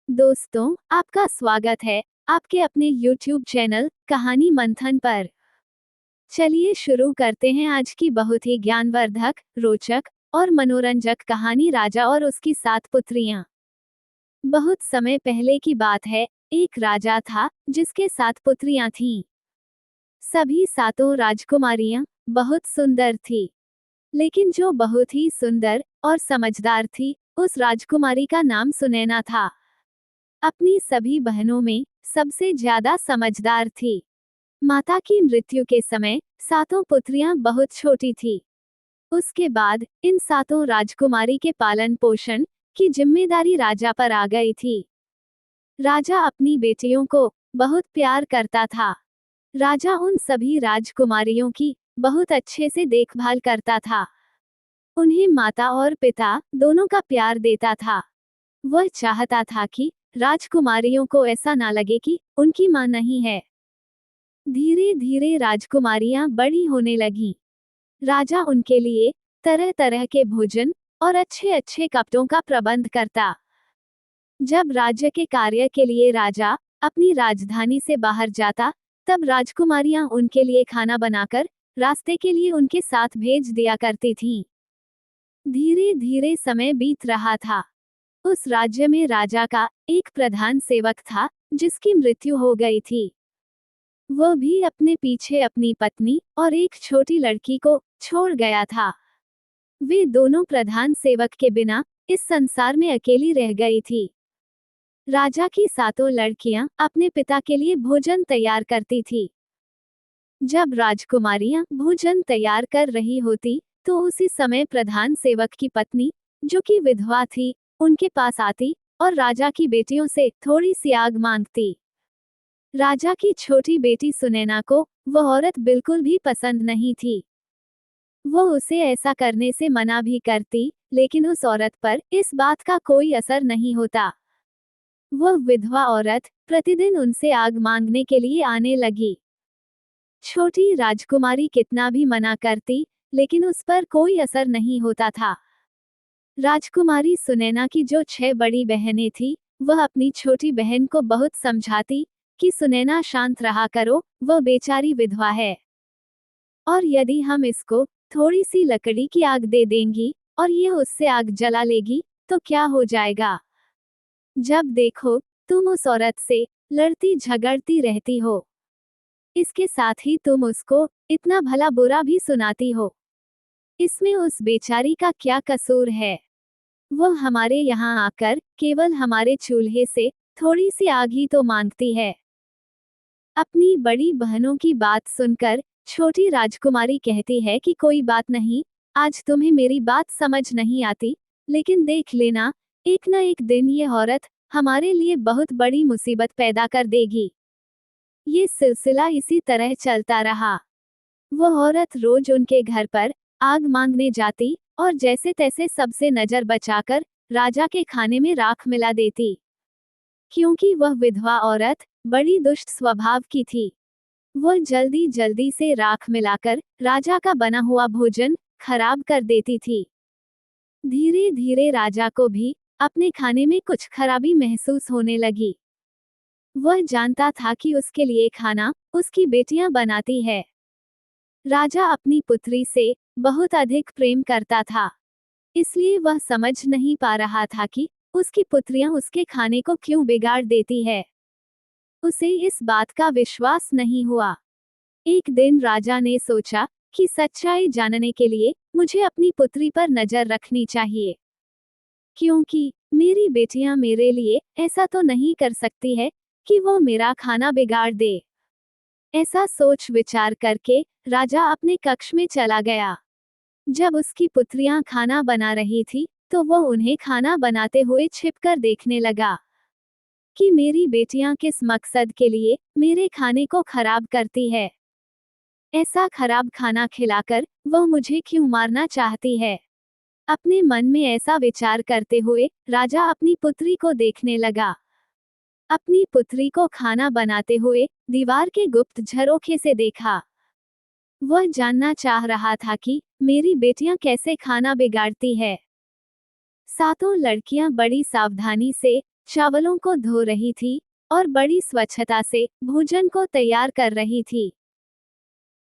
दोस्तों, आपका स्वागत है आपके अपने YouTube चैनल कहानी मंथन पर। चलिए शुरू करते हैं आज की बहुत ही ज्ञानवर्धक, रोचक और मनोरंजक कहानी राजा और उसकी 7 पुत्रियां। बहुत समय पहले की बात है, एक राजा था जिसके 7 पुत्रियां थीं। सभी सातों राजकुमारियां बहुत सुंदर थी, लेकिन जो बहुत ही सुंदर और समझदार थी, उस राजकुमारी का नाम सुनैना था। अपनी सभी बहनों में सबसे ज्यादा समझदार थी। माता की मृत्यु के समय सातों पुत्रियां बहुत छोटी थी। उसके बाद इन सातों राजकुमारी के पालन पोषण की जिम्मेदारी राजा पर आ गई थी। राजा अपनी बेटियों को बहुत प्यार करता था। राजा उन सभी राजकुमारियों की बहुत अच्छे से देखभाल करता था। उन्हें माता और पिता दोनों का प्यार देता था। वह चाहता था कि राजकुमारियों को ऐसा ना लगे कि उनकी मां नहीं है। धीरे धीरे राजकुमारियां बड़ी होने लगीं। राजा उनके लिए तरह तरह के भोजन और अच्छे अच्छे कपड़ों का प्रबंध करता। जब राज्य के कार्य के लिए राजा अपनी राजधानी से बाहर जाता, तब राजकुमारियां उनके लिए खाना बनाकर रास्ते के लिए उनके साथ भेज दिया करती थीं। धीरे धीरे समय बीत रहा था। उस राज्य में राजा का एक प्रधान सेवक था जिसकी मृत्यु हो गई थी। वह भी अपने पीछे अपनी पत्नी और एक छोटी लड़की को छोड़ गया था। वे दोनों प्रधान सेवक के बिना इस संसार में अकेली रह गई थी। राजा की सातों लड़कियां अपने पिता के लिए भोजन तैयार करती थी। जब राजकुमारियां भोजन तैयार कर रही होती, तो उसी समय प्रधान सेवक की पत्नी, जो कि विधवा थी, उनके पास आती और राजा की बेटियों से थोड़ी सी आग मांगती। राजा की छोटी बेटी सुनैना को वह औरत बिल्कुल भी पसंद नहीं थी। वह उसे ऐसा करने से मना भी करती, लेकिन उस औरत पर इस बात का कोई असर नहीं होता। वह विधवा औरत प्रतिदिन उनसे आग मांगने के लिए आने लगी। छोटी राजकुमारी कितना भी मना करती, लेकिन उस पर कोई असर नहीं होता था। राजकुमारी सुनैना की जो 6 बड़ी बहनें थी, वह अपनी छोटी बहन को बहुत समझाती कि सुनैना शांत रहा करो, वह बेचारी विधवा है। और यदि हम इसको थोड़ी सी लकड़ी की आग दे देंगी और ये उससे आग जला लेगी, तो क्या हो जाएगा? जब देखो तुम उस औरत से लड़ती झगड़ती रहती हो। इसके साथ ही तुम उसको इतना भला बुरा भी सुनाती हो। इसमें उस बेचारी का क्या कसूर है? वह हमारे यहाँ आकर केवल हमारे चूल्हे से थोड़ी सी आग ही तो मांगती है। अपनी बड़ी बहनों की बात सुनकर छोटी राजकुमारी कहती है कि कोई बात नहीं, आज तुम्हें मेरी बात समझ नहीं आती, लेकिन देख लेना, एक न एक दिन ये औरत हमारे लिए बहुत बड़ी मुसीबत पैदा कर देगी। ये सिलसिला इसी तरह चलता रहा। वह औरत रोज उनके घर पर आग मांगने जाती और जैसे तैसे सबसे नजर बचाकर राजा के खाने में राख मिला देती। क्योंकि वह विधवा औरत बड़ी दुष्ट स्वभाव की थी, वह जल्दी जल्दी से राख मिलाकर राजा का बना हुआ भोजन खराब कर देती थी। धीरे धीरे राजा को भी अपने खाने में कुछ खराबी महसूस होने लगी। वह जानता था कि उसके लिए खाना उसकी बेटियां बनाती है। राजा अपनी पुत्री से बहुत अधिक प्रेम करता था, इसलिए वह समझ नहीं पा रहा था कि उसकी पुत्रियां उसके खाने को क्यों बिगाड़ देती है। उसे इस बात का विश्वास नहीं हुआ। एक दिन राजा ने सोचा कि सच्चाई जानने के लिए मुझे अपनी पुत्री पर नजर रखनी चाहिए, क्योंकि मेरी बेटियां मेरे लिए ऐसा तो नहीं कर सकती है कि वो मेरा खाना बिगाड़ दे। ऐसा सोच विचार करके राजा अपने कक्ष में चला गया। जब उसकी पुत्रियां खाना बना रही थी, तो वह उन्हें खाना बनाते हुए छिपकर देखने लगा कि मेरी बेटियां किस मकसद के लिए मेरे खाने को खराब करती है। ऐसा खराब खाना खिलाकर वह मुझे क्यों मारना चाहती है? अपने मन में ऐसा विचार करते हुए राजा अपनी पुत्री को देखने लगा। अपनी पुत्री को खाना बनाते हुए दीवार के गुप्त झरोखे से देखा। वह जानना चाह रहा था कि मेरी बेटियां कैसे खाना बिगाड़ती है। सातों लड़कियां बड़ी सावधानी से चावलों को धो रही थी और बड़ी स्वच्छता से भोजन को तैयार कर रही थी।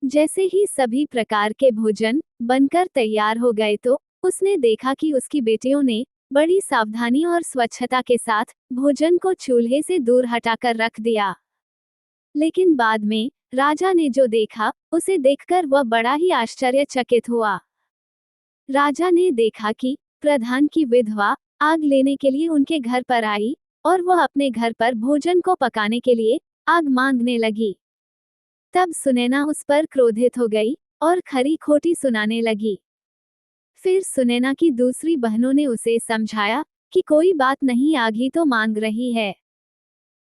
जैसे ही सभी प्रकार के भोजन बनकर तैयार हो गए तो उसने देखा कि उसकी बेटियों ने बड़ी सावधानी और स्वच्छता के साथ भोजन को चूल्हे से दूर हटाकर रख दिया। लेकिन बाद में राजा ने जो देखा उसे देखकर वह बड़ा ही आश्चर्यचकित हुआ। राजा ने देखा कि प्रधान की विधवा आग लेने के लिए उनके घर पर आई और वह अपने घर पर भोजन को पकाने के लिए आग मांगने लगी। तब सुनैना उस पर क्रोधित हो गई और खरी खोटी सुनाने लगी। फिर सुनैना की दूसरी बहनों ने उसे समझाया कि कोई बात नहीं, आग ही तो मांग रही है,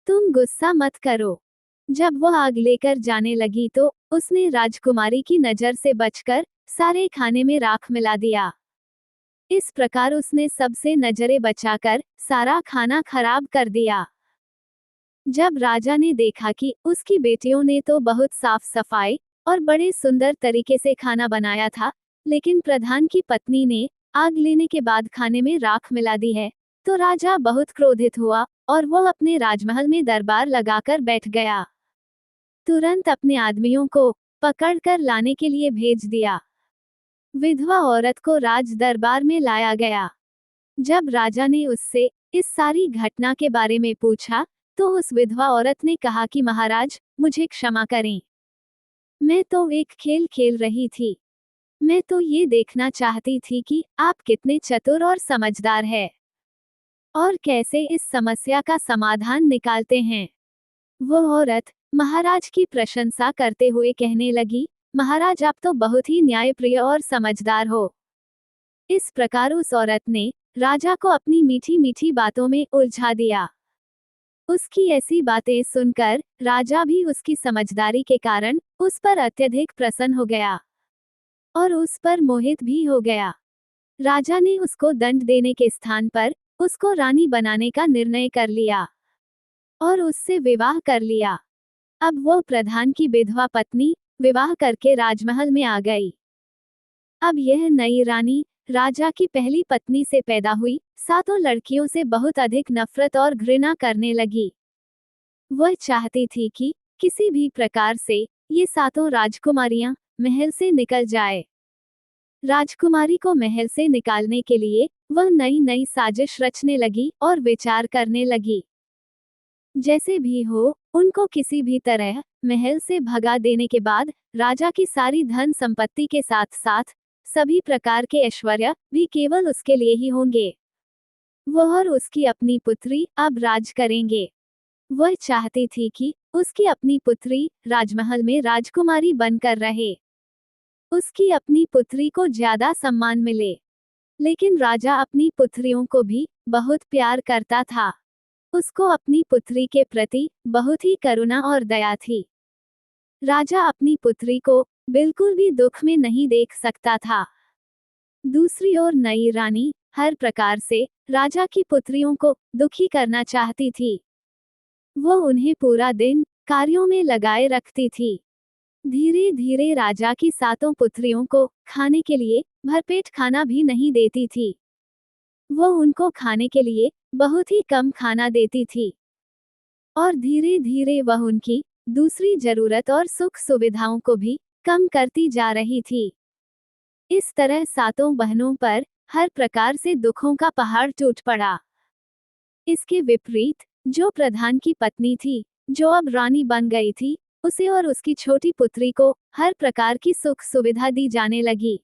तुम गुस्सा मत करो। जब वह आग लेकर जाने लगी तो उसने राजकुमारी की नजर से बचकर सारे खाने में राख मिला दिया। इस प्रकार उसने सबसे नजरें बचाकर सारा खाना खराब कर दिया। जब राजा ने देखा कि उसकी बेटियों ने तो बहुत साफ सफाई और बड़े सुंदर तरीके से खाना बनाया था, लेकिन प्रधान की पत्नी ने आग लेने के बाद खाने में राख मिला दी है, तो राजा बहुत क्रोधित हुआ और वह अपने राजमहल में दरबार लगाकर बैठ गया। तुरंत अपने आदमियों को पकड़कर लाने के लिए भेज दिया। विधवा औरत को राज दरबार में लाया गया। जब राजा ने उससे इस सारी घटना के बारे में पूछा तो उस विधवा औरत ने कहा कि महाराज, मुझे क्षमा करें, मैं तो एक खेल खेल रही थी। मैं तो ये देखना चाहती थी कि आप कितने चतुर और समझदार हैं और कैसे इस समस्या का समाधान निकालते हैं। वो औरत महाराज की प्रशंसा करते हुए कहने लगी, महाराज आप तो बहुत ही न्यायप्रिय और समझदार हो। इस प्रकार उस औरत ने राजा को अपनी मीठी मीठी बातों में उलझा दिया। उसकी ऐसी बातें सुनकर राजा भी उसकी समझदारी के कारण उस पर अत्यधिक प्रसन्न हो गया और उस पर मोहित भी हो गया। राजा ने उसको दंड देने के स्थान पर उसको रानी बनाने का निर्णय कर लिया और उससे विवाह कर लिया। अब वो प्रधान की विधवा पत्नी विवाह करके राजमहल में आ गई। अब यह नई रानी राजा की पहली पत्नी से पैदा हुई सातों लड़कियों से बहुत अधिक नफरत और घृणा करने लगी। वह चाहती थी कि किसी भी प्रकार से ये सातों राजकुमारियां महल से निकल जाए। राजकुमारी को महल से निकालने के लिए वह नई नई साजिश रचने लगी और विचार करने लगी। जैसे भी हो, उनको किसी भी तरह महल से भगा देने के बाद राजा की सारी धन संपत्ति के साथ साथ सभी प्रकार के ऐश्वर्य भी केवल उसके लिए ही होंगे। वह और उसकी अपनी पुत्री अब राज करेंगे। वह चाहती थी कि उसकी अपनी पुत्री राजमहल में राजकुमारी बनकर रहे, उसकी अपनी पुत्री को ज्यादा सम्मान मिले। लेकिन राजा अपनी पुत्रियों को भी बहुत प्यार करता था। उसको अपनी पुत्री के प्रति बहुत ही करुणा और दया थी। राजा अपनी पुत्री को बिल्कुल भी दुख में नहीं देख सकता था। दूसरी ओर नई रानी हर प्रकार से राजा की पुत्रियों को दुखी करना चाहती थी। वो उन्हें पूरा दिन कार्यों में लगाए रखती थी। धीरे धीरे राजा की सातों पुत्रियों को खाने के लिए भरपेट खाना भी नहीं देती थी। वो उनको खाने के लिए बहुत ही कम खाना देती थी और धीरे धीरे वह उनकी दूसरी जरूरत और सुख सुविधाओं को भी कम करती जा रही थी। इस तरह सातों बहनों पर हर प्रकार से दुखों का पहाड़ टूट पड़ा। इसके विपरीत जो प्रधान की पत्नी थी, जो अब रानी बन गई थी, उसे और उसकी छोटी पुत्री को हर प्रकार की सुख सुविधा दी जाने लगी।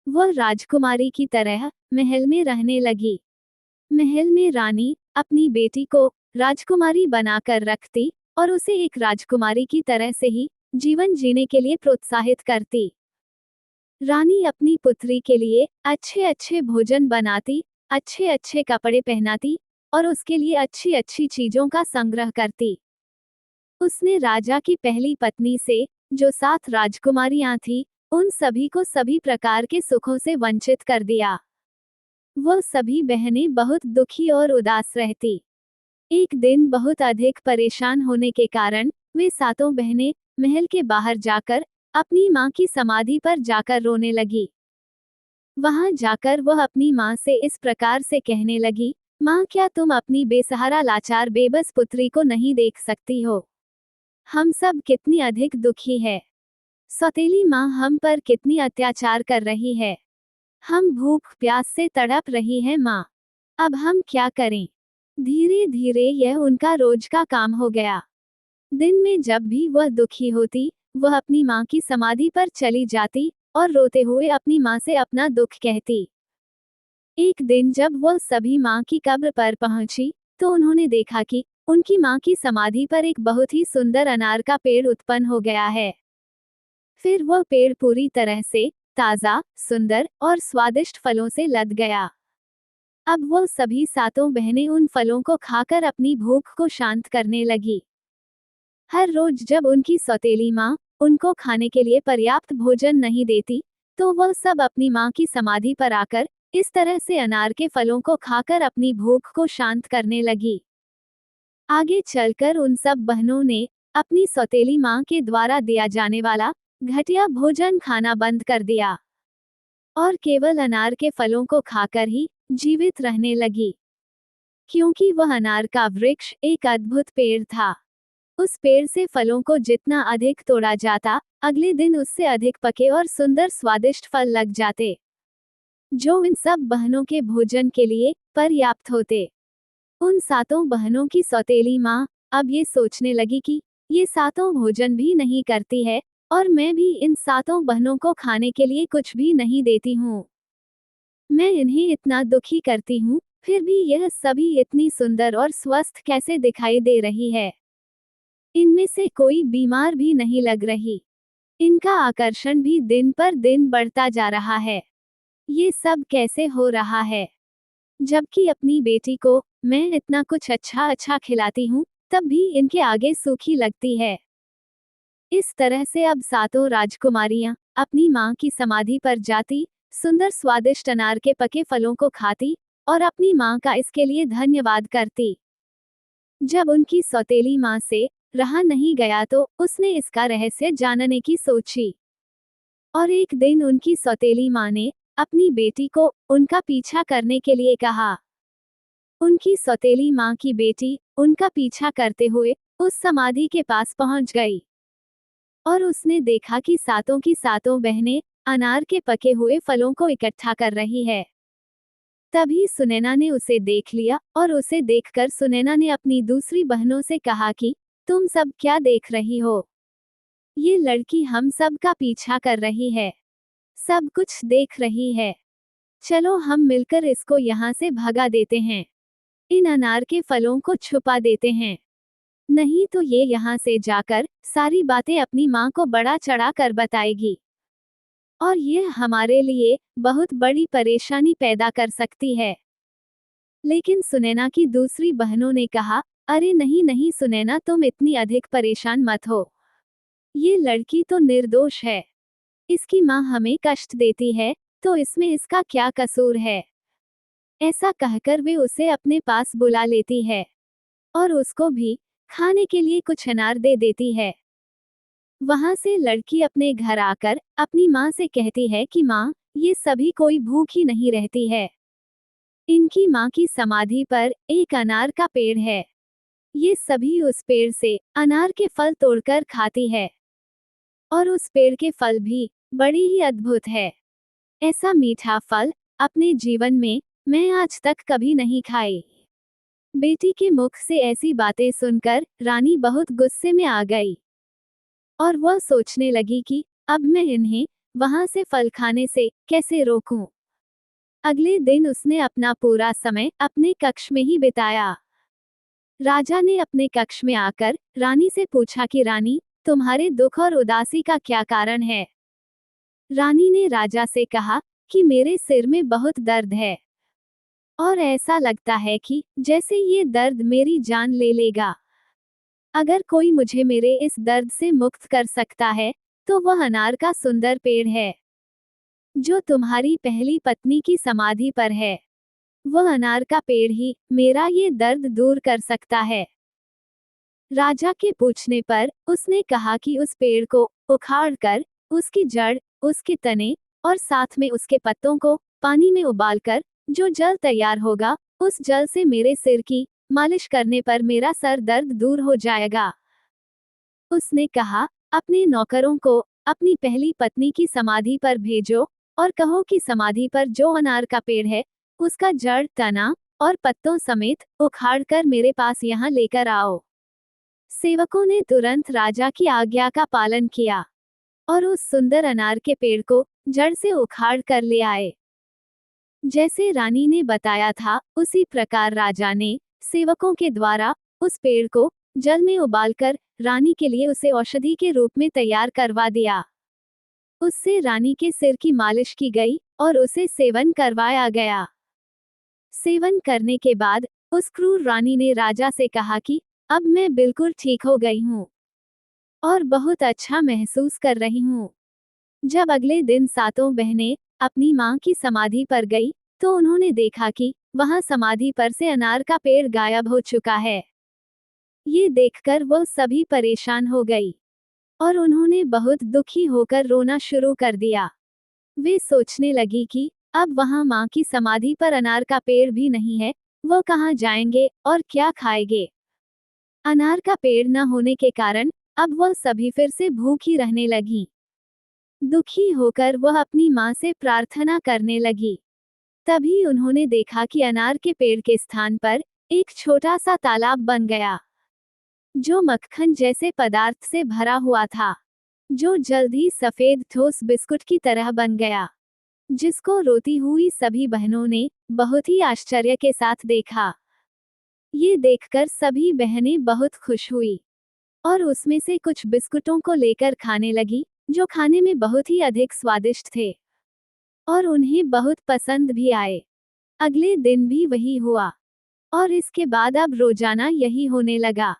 वह राजकुमारी की तरह महल में रहने लगी। महल में रानी अपनी बेटी को राजकुमारी बनाकर रखती और उसे एक राजकुमारी की तरह से ही जीवन जीने के लिए प्रोत्साहित करती। रानी अपनी पुत्री के लिए अच्छे अच्छे भोजन बनाती, अच्छे अच्छे कपड़े पहनाती और उसके लिए अच्छी अच्छी चीजों का संग्रह करती। उसने राजा की पहली पत्नी से जो 7 राजकुमारियां थी, उन सभी को सभी प्रकार के सुखों से वंचित कर दिया। वह सभी बहनें बहुत दुखी और उदास रहती। एक दिन बहुत अधिक परेशान होने के कारण वे सातों बहनें महल के बाहर जाकर अपनी मां की समाधि पर जाकर रोने लगी। वहां जाकर वह अपनी मां से इस प्रकार से कहने लगी, माँ, क्या तुम अपनी बेसहारा लाचार बेबस पुत्री को नहीं देख सकती हो? हम सब कितनी अधिक दुखी है। सौतेली माँ हम पर कितनी अत्याचार कर रही है। हम भूख प्यास से तड़प रही है माँ। अब हम क्या करें? धीरे धीरे यह उनका रोज का काम हो गया। दिन में जब भी वह दुखी होती, वह अपनी माँ की समाधि पर चली जाती और रोते हुए अपनी माँ से अपना दुख कहती। एक दिन जब वह सभी माँ की कब्र पर पहुंची, तो उन्होंने देखा कि उनकी माँ की समाधि पर एक बहुत ही सुंदर अनार का पेड़ उत्पन्न हो गया है। फिर वह पेड़ पूरी तरह से ताजा, सुंदर और स्वादिष्ट फलों से लद गया। अब वह सभी सातों बहनें उन फलों को खाकर अपनी भूख को शांत करने लगी। हर रोज जब उनकी सौतेली माँ उनको खाने के लिए पर्याप्त भोजन नहीं देती, तो वह सब अपनी माँ की समाधि पर आकर इस तरह से अनार के फलों को खाकर अपनी भूख को शांत करने लगी। आगे चलकर उन सब बहनों ने अपनी सौतेली माँ के द्वारा दिया जाने वाला घटिया भोजन खाना बंद कर दिया और केवल अनार के फलों को खाकर ही जीवित रहने लगी। क्योंकि वह अनार का वृक्ष एक अद्भुत पेड़ था। उस पेड़ से फलों को जितना अधिक तोड़ा जाता, अगले दिन उससे अधिक पके और सुंदर स्वादिष्ट फल लग जाते, जो इन सब बहनों के भोजन के लिए पर्याप्त होते। उन सातों बहनों की सौतेली माँ अब ये सोचने लगी कि ये सातों भोजन भी नहीं करती है और मैं भी इन सातों बहनों को खाने के लिए कुछ भी नहीं देती हूँ। मैं इन्हें इतना दुखी करती हूँ, फिर भी यह सभी इतनी सुंदर और स्वस्थ कैसे दिखाई दे रही है। इनमें से कोई बीमार भी नहीं लग रही। इनका आकर्षण भी दिन पर दिन बढ़ता जा रहा है। ये सब कैसे हो रहा है? जबकि अपनी बेटी को मैं इतना कुछ अच्छा अच्छा खिलाती हूँ, तब भी इनके आगे सूखी लगती है। इस तरह से अब सातों राजकुमारियां अपनी माँ की समाधि पर जाती, सुंदर स्वादिष्ट अनार के पके फलों को खाती और अपनी माँ का इसके लिए धन्यवाद करती। जब उनकी सौतेली माँ से रहा नहीं गया, तो उसने इसका रहस्य जानने की सोची और एक दिन उनकी सौतेली माँ ने अपनी बेटी को उनका पीछा करने के लिए कहा। उनकी सौतेली माँ की बेटी उनका पीछा करते हुए उस समाधि के पास पहुंच गई और उसने देखा कि सातों की सातों बहनें अनार के पके हुए फलों को इकट्ठा कर रही है। तभी सुनैना ने उसे देख लिया और उसे देखकर सुनैना ने अपनी दूसरी बहनों से कहा कि तुम सब क्या देख रही हो? ये लड़की हम सब का पीछा कर रही है, सब कुछ देख रही है। चलो हम मिलकर इसको यहाँ से भगा देते हैं। इन अनार के फलों को छुपा देते हैं, नहीं तो ये यहाँ से जाकर सारी बातें अपनी माँ को बढ़ा चढ़ा कर बताएगी और ये हमारे लिए बहुत बड़ी परेशानी पैदा कर सकती है। लेकिन सुनैना की दूसरी बहनों ने कहा, अरे नहीं नहीं सुनैना, तुम इतनी अधिक परेशान मत हो। ये लड़की तो निर्दोष है। इसकी माँ हमें कष्ट देती है, तो इसमें इसका क्या कसूर है? ऐसा कहकर वे उसे अपने पास बुला लेती है और उसको भी खाने के लिए कुछ अनार दे देती है। वहां से लड़की अपने घर आकर अपनी माँ से कहती है कि माँ, ये सभी कोई भूखी नहीं रहती है। इनकी माँ की समाधि पर एक अनार का पेड़ है। ये सभी उस पेड़ से अनार के फल तोड़कर खाती है और उस पेड़ के फल भी बड़ी ही अद्भुत है। ऐसा मीठा फल अपने जीवन में मैं आज तक कभी नहीं खाई। बेटी के मुख से ऐसी बातें सुनकर रानी बहुत गुस्से में आ गई और वह सोचने लगी कि अब मैं इन्हें वहां से फल खाने से कैसे रोकूं। अगले दिन उसने अपना पूरा समय अपने कक्ष में ही बिताया। राजा ने अपने कक्ष में आकर रानी से पूछा कि रानी, तुम्हारे दुख और उदासी का क्या कारण है? रानी ने राजा से कहा कि मेरे सिर में बहुत दर्द है और ऐसा लगता है कि जैसे ये दर्द मेरी जान ले लेगा। अगर कोई मुझे मेरे इस दर्द से मुक्त कर सकता है, तो वह अनार का सुंदर पेड़ है जो तुम्हारी पहली पत्नी की समाधि पर है। वह अनार का पेड़ ही मेरा ये दर्द दूर कर सकता है। राजा के पूछने पर उसने कहा कि उस पेड़ को उखाड़कर उसकी जड़, उसके तने और साथ में उसके पत्तों को पानी में उबालकर जो जल तैयार होगा उस जल से मेरे सिर की मालिश करने पर मेरा सर दर्द दूर हो जाएगा। उसने कहा, अपने नौकरों को अपनी पहली पत्नी की समाधि पर भेजो और कहो कि समाधि पर जो अनार का पेड़ है, उसका जड़, तना और पत्तों समेत उखाड़कर मेरे पास यहाँ लेकर आओ। सेवकों ने तुरंत राजा की आज्ञा का पालन किया और उस सुंदर अनार के पेड़ को जड़ से उखाड़ कर ले आए। जैसे रानी ने बताया था, उसी प्रकार राजा ने सेवकों के द्वारा उस पेड़ को जल में उबालकर रानी के लिए उसे औषधि के रूप में तैयार करवा दिया। उससे रानी के सिर की मालिश की गई और उसे सेवन करवाया गया। सेवन करने के बाद उस क्रूर रानी ने राजा से कहा कि अब मैं बिल्कुल ठीक हो गई हूँ और बहुत अच्छा महसूस कर रही हूँ। जब अगले दिन सातों बहनें अपनी मां की समाधि पर गई, तो उन्होंने देखा कि वहां समाधि पर से अनार का पेड़ गायब हो चुका है। ये देखकर वह सभी परेशान हो गई और उन्होंने बहुत दुखी होकर रोना शुरू कर दिया। वे सोचने लगी कि अब वहां मां की समाधि पर अनार का पेड़ भी नहीं है, वो कहाँ जाएंगे और क्या खाएंगे। अनार का पेड़ न होने के कारण अब वह सभी फिर से भूखी रहने लगी। दुखी होकर वह अपनी मां से प्रार्थना करने लगी। तभी उन्होंने देखा कि अनार के पेड़ के स्थान पर एक छोटा सा तालाब बन गया, जो मक्खन जैसे पदार्थ से भरा हुआ था, जो जल्द ही सफेद ठोस बिस्कुट की तरह बन गया, जिसको रोती हुई सभी बहनों ने बहुत ही आश्चर्य के साथ देखा। ये देखकर सभी बहनें बहुत खुश हुई और उसमें से कुछ बिस्कुटों को लेकर खाने लगी, जो खाने में बहुत ही अधिक स्वादिष्ट थे और उन्हें बहुत पसंद भी आए। अगले दिन भी वही हुआ और इसके बाद अब रोजाना यही होने लगा।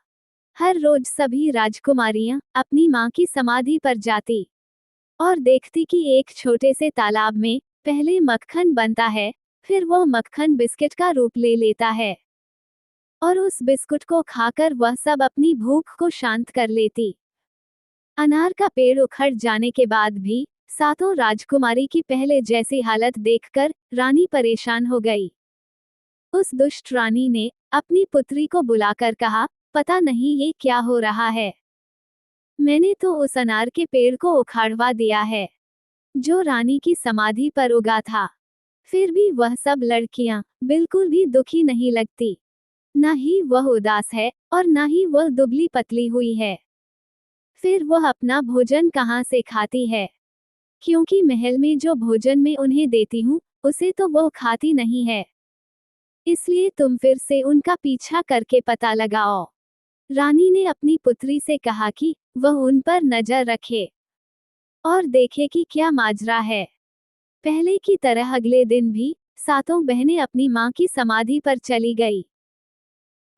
हर रोज सभी राजकुमारियां अपनी मां की समाधि पर जाती और देखती कि एक छोटे से तालाब में पहले मक्खन बनता है, फिर वो मक्खन बिस्किट का रूप ले लेता है और उस बिस्कुट को खाकर वह सब अपनी भूख को शांत कर लेती। अनार का पेड़ उखड़ जाने के बाद भी सातों राजकुमारी की पहले जैसी हालत देखकर रानी परेशान हो गई। उस दुष्ट रानी ने अपनी पुत्री को बुलाकर कहा, पता नहीं ये क्या हो रहा है। मैंने तो उस अनार के पेड़ को उखाड़वा दिया है, जो रानी की समाधि पर उगा था। फिर भी वह सब लड़कियां बिल्कुल भी दुखी नहीं लगती। न ही वह उदास है और न ही वह दुबली पतली हुई है। फिर वह अपना भोजन कहाँ से खाती है, क्योंकि महल में जो भोजन मैं उन्हें देती हूँ, उसे तो वो खाती नहीं है। इसलिए तुम फिर से उनका पीछा करके पता लगाओ। रानी ने अपनी पुत्री से कहा कि वह उन पर नजर रखे और देखे कि क्या माजरा है। पहले की तरह अगले दिन भी सातों बहनें अपनी मां की समाधि पर चली गई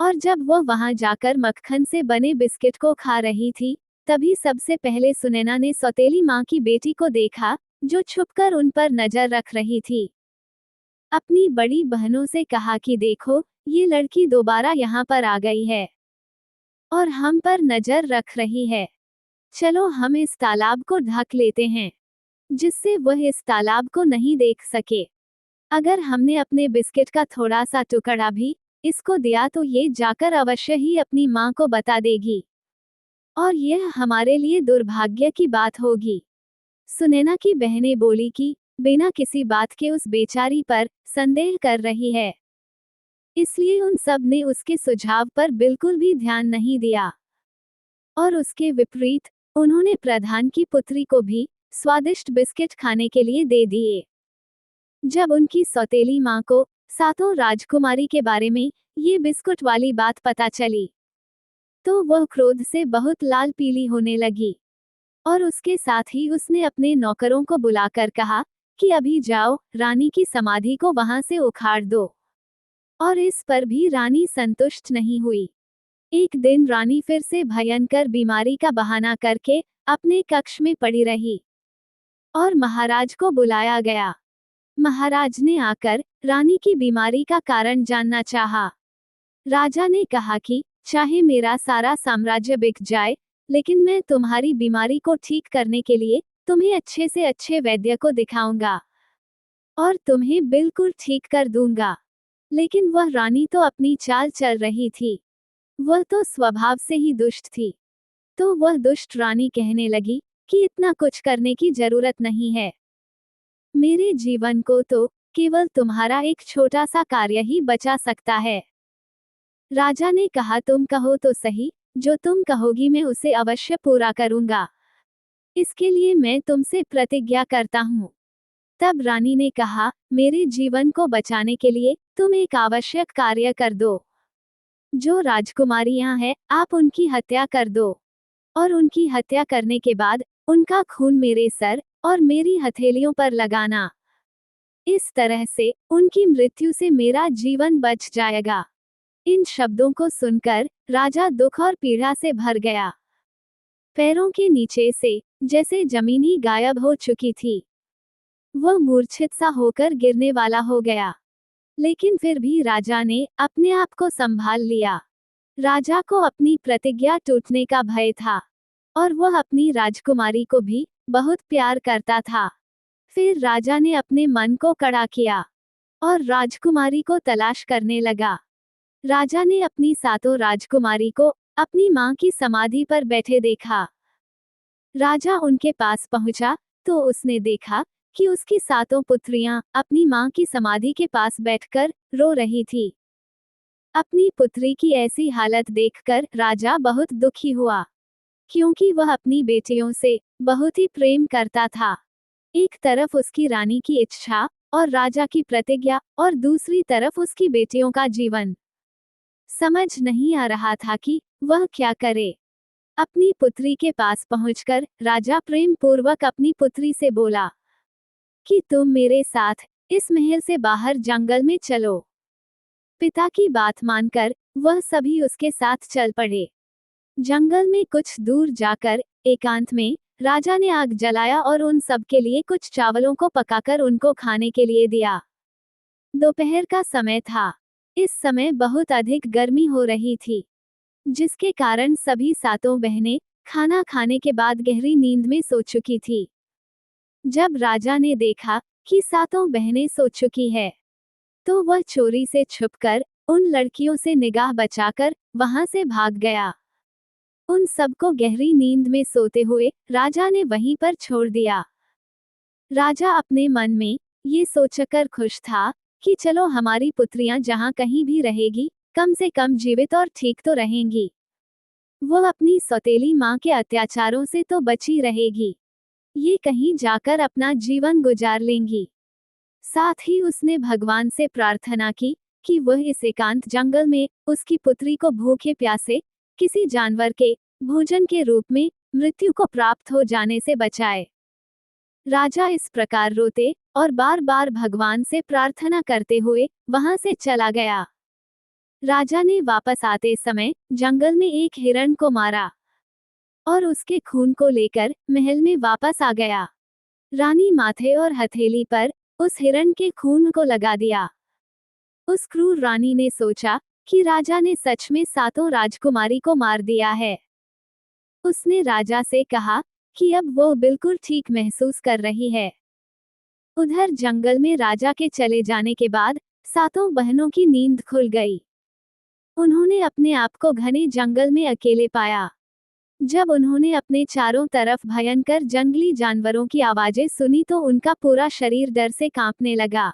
और जब वह वहां जाकर मक्खन से बने बिस्किट को खा रही थी, तभी सबसे पहले सुनैना ने सौतेली मां की बेटी को देखा, जो छुपकर उन पर नजर रख रही थी। अपनी बड़ी बहनों से कहा कि देखो, ये लड़की दोबारा यहाँ पर आ गई है और हम पर नजर रख रही है। चलो हम इस तालाब को ढक लेते हैं, जिससे वह इस तालाब को नहीं देख सके। अगर हमने अपने बिस्किट का थोड़ा सा टुकड़ा भी इसको दिया तो ये जाकर अवश्य ही अपनी माँ को बता देगी और यह हमारे लिए दुर्भाग्य की बात होगी। सुनैना की बहनें बोली कि बिना किसी बात के उस बेचारी पर संदेह कर रही है, इसलिए उन सब ने उसके सुझाव पर बिल्कुल भी ध्यान नहीं दिया और उसके विपरीत उन्होंने प्रधान की पुत्री को भी स्वादिष्ट बिस्किट खाने के लिए दे दिए। जब उनकी सौतेली माँ को सातों राजकुमारी के बारे में ये बिस्कुट वाली बात पता चली, तो वह क्रोध से बहुत लाल पीली होने लगी और उसके साथ ही उसने अपने नौकरों को बुलाकर कहा कि अभी जाओ, रानी की समाधि को वहां से उखाड़ दो। और इस पर भी रानी संतुष्ट नहीं हुई। एक दिन रानी फिर से भयंकर बीमारी का बहाना करके अपने कक्ष में पड़ी रही और महाराज को बुलाया गया। महाराज ने आकर रानी की बीमारी का कारण जानना चाहा। राजा ने कहा कि चाहे मेरा सारा साम्राज्य बिक जाए, लेकिन मैं तुम्हारी बीमारी को ठीक करने के लिए तुम्हें अच्छे से अच्छे वैद्य को दिखाऊंगा और तुम्हें बिल्कुल ठीक कर दूंगा। लेकिन वह रानी तो अपनी चाल चल रही थी। वह तो स्वभाव से ही दुष्ट थी। तो वह दुष्ट रानी कहने लगी कि इतना कुछ करने की जरूरत नहीं है। मेरे जीवन को तो केवल तुम्हारा एक छोटा सा कार्य ही बचा सकता है। राजा ने कहा, तुम कहो तो सही, जो तुम कहोगी मैं उसे अवश्य पूरा करूंगा। इसके लिए मैं तुमसे प्रतिज्ञा करता हूँ। तब रानी ने कहा, मेरे जीवन को बचाने के लिए तुम एक आवश्यक कार्य कर दो। जो राजकुमारियां हैं, आप उनकी हत्या कर दो। और उनकी हत्या करने के बाद उनका खून मेरे सर और मेरी हथेलियों पर लगाना। इस तरह से उनकी मृत्यु से मेरा जीवन बच जाएगा। इन शब्दों को सुनकर राजा दुख और पीड़ा से भर गया। पैरों के नीचे से जैसे जमीन ही गायब हो चुकी थी। वह मूर्छित सा होकर गिरने वाला हो गया। लेकिन फिर भी राजा ने अपने आप को संभाल लिया। राजा को अपनी प्रतिज्ञा टूटने का भय था और वह अपनी राजकुमारी को भी बहुत प्यार करता था। फिर राजा ने अपने मन को कड़ा किया और राजकुमारी को तलाश करने लगा। राजा ने अपनी सातों राजकुमारी को अपनी मां की समाधि पर बैठे देखा। राजा उनके पास पहुंचा तो उसने देखा कि उसकी सातों पुत्रियां अपनी मां की समाधि के पास बैठकर रो रही थी। अपनी पुत्री की ऐसी हालत देखकर राजा बहुत दुखी हुआ, क्योंकि वह अपनी बेटियों से बहुत ही प्रेम करता था। एक तरफ उसकी रानी की इच्छा और राजा की प्रतिज्ञा और दूसरी तरफ उसकी बेटियों का जीवन। समझ नहीं आ रहा था कि वह क्या करे। अपनी पुत्री के पास पहुंचकर राजा प्रेम पूर्वक अपनी पुत्री से बोला कि तुम मेरे साथ इस महल से बाहर जंगल में चलो। पिता की बात मानकर वह सभी उसके साथ चल पड़े। जंगल में कुछ दूर जाकर एकांत में राजा ने आग जलाया और उन सब के लिए कुछ चावलों को पकाकर उनको खाने के लिए दिया। दोपहर का समय था। इस समय बहुत अधिक गर्मी हो रही थी, जिसके कारण सभी सातों बहनें खाना खाने के बाद गहरी नींद में सो चुकी थी। जब राजा ने देखा कि सातों बहनें सो चुकी है, तो वह चोरी से छुपकर उन लड़कियों से निगाह बचाकर वहां से भाग गया। उन सबको गहरी नींद में सोते हुए राजा ने वहीं पर छोड़ दिया। राजा अपने मन में ये सोचकर खुश था कि चलो हमारी पुत्रियां जहां कहीं भी रहेगी, कम से कम जीवित और ठीक तो रहेंगी। वह अपनी सौतेली मां के अत्याचारों से तो बची रहेगी। ये कहीं जाकर अपना जीवन गुजार लेंगी। साथ ही उसने भगवान से प्रार्थना की कि वह इस एकांत जंगल में उसकी पुत्री को भूखे प्यासे किसी जानवर के भोजन के रूप में मृत्यु को प्राप्त हो जाने से बचाए। राजा इस प्रकार रोते और बार बार भगवान से प्रार्थना करते हुए वहां से चला गया। राजा ने वापस आते समय जंगल में एक हिरण को मारा और उसके खून को लेकर महल में वापस आ गया। रानी माथे और हथेली पर उस हिरण के खून को लगा दिया। उस क्रूर रानी ने सोचा कि राजा ने सच में सातों राजकुमारी को मार दिया है। उसने राजा से कहा कि अब वो बिल्कुल ठीक महसूस कर रही है। उधर जंगल में राजा के चले जाने के बाद सातों बहनों की नींद खुल गई। उन्होंने अपने आप को घने जंगल में अकेले पाया। जब उन्होंने अपने चारों तरफ भयंकर जंगली जानवरों की आवाजें सुनी तो उनका पूरा शरीर डर से कांपने लगा,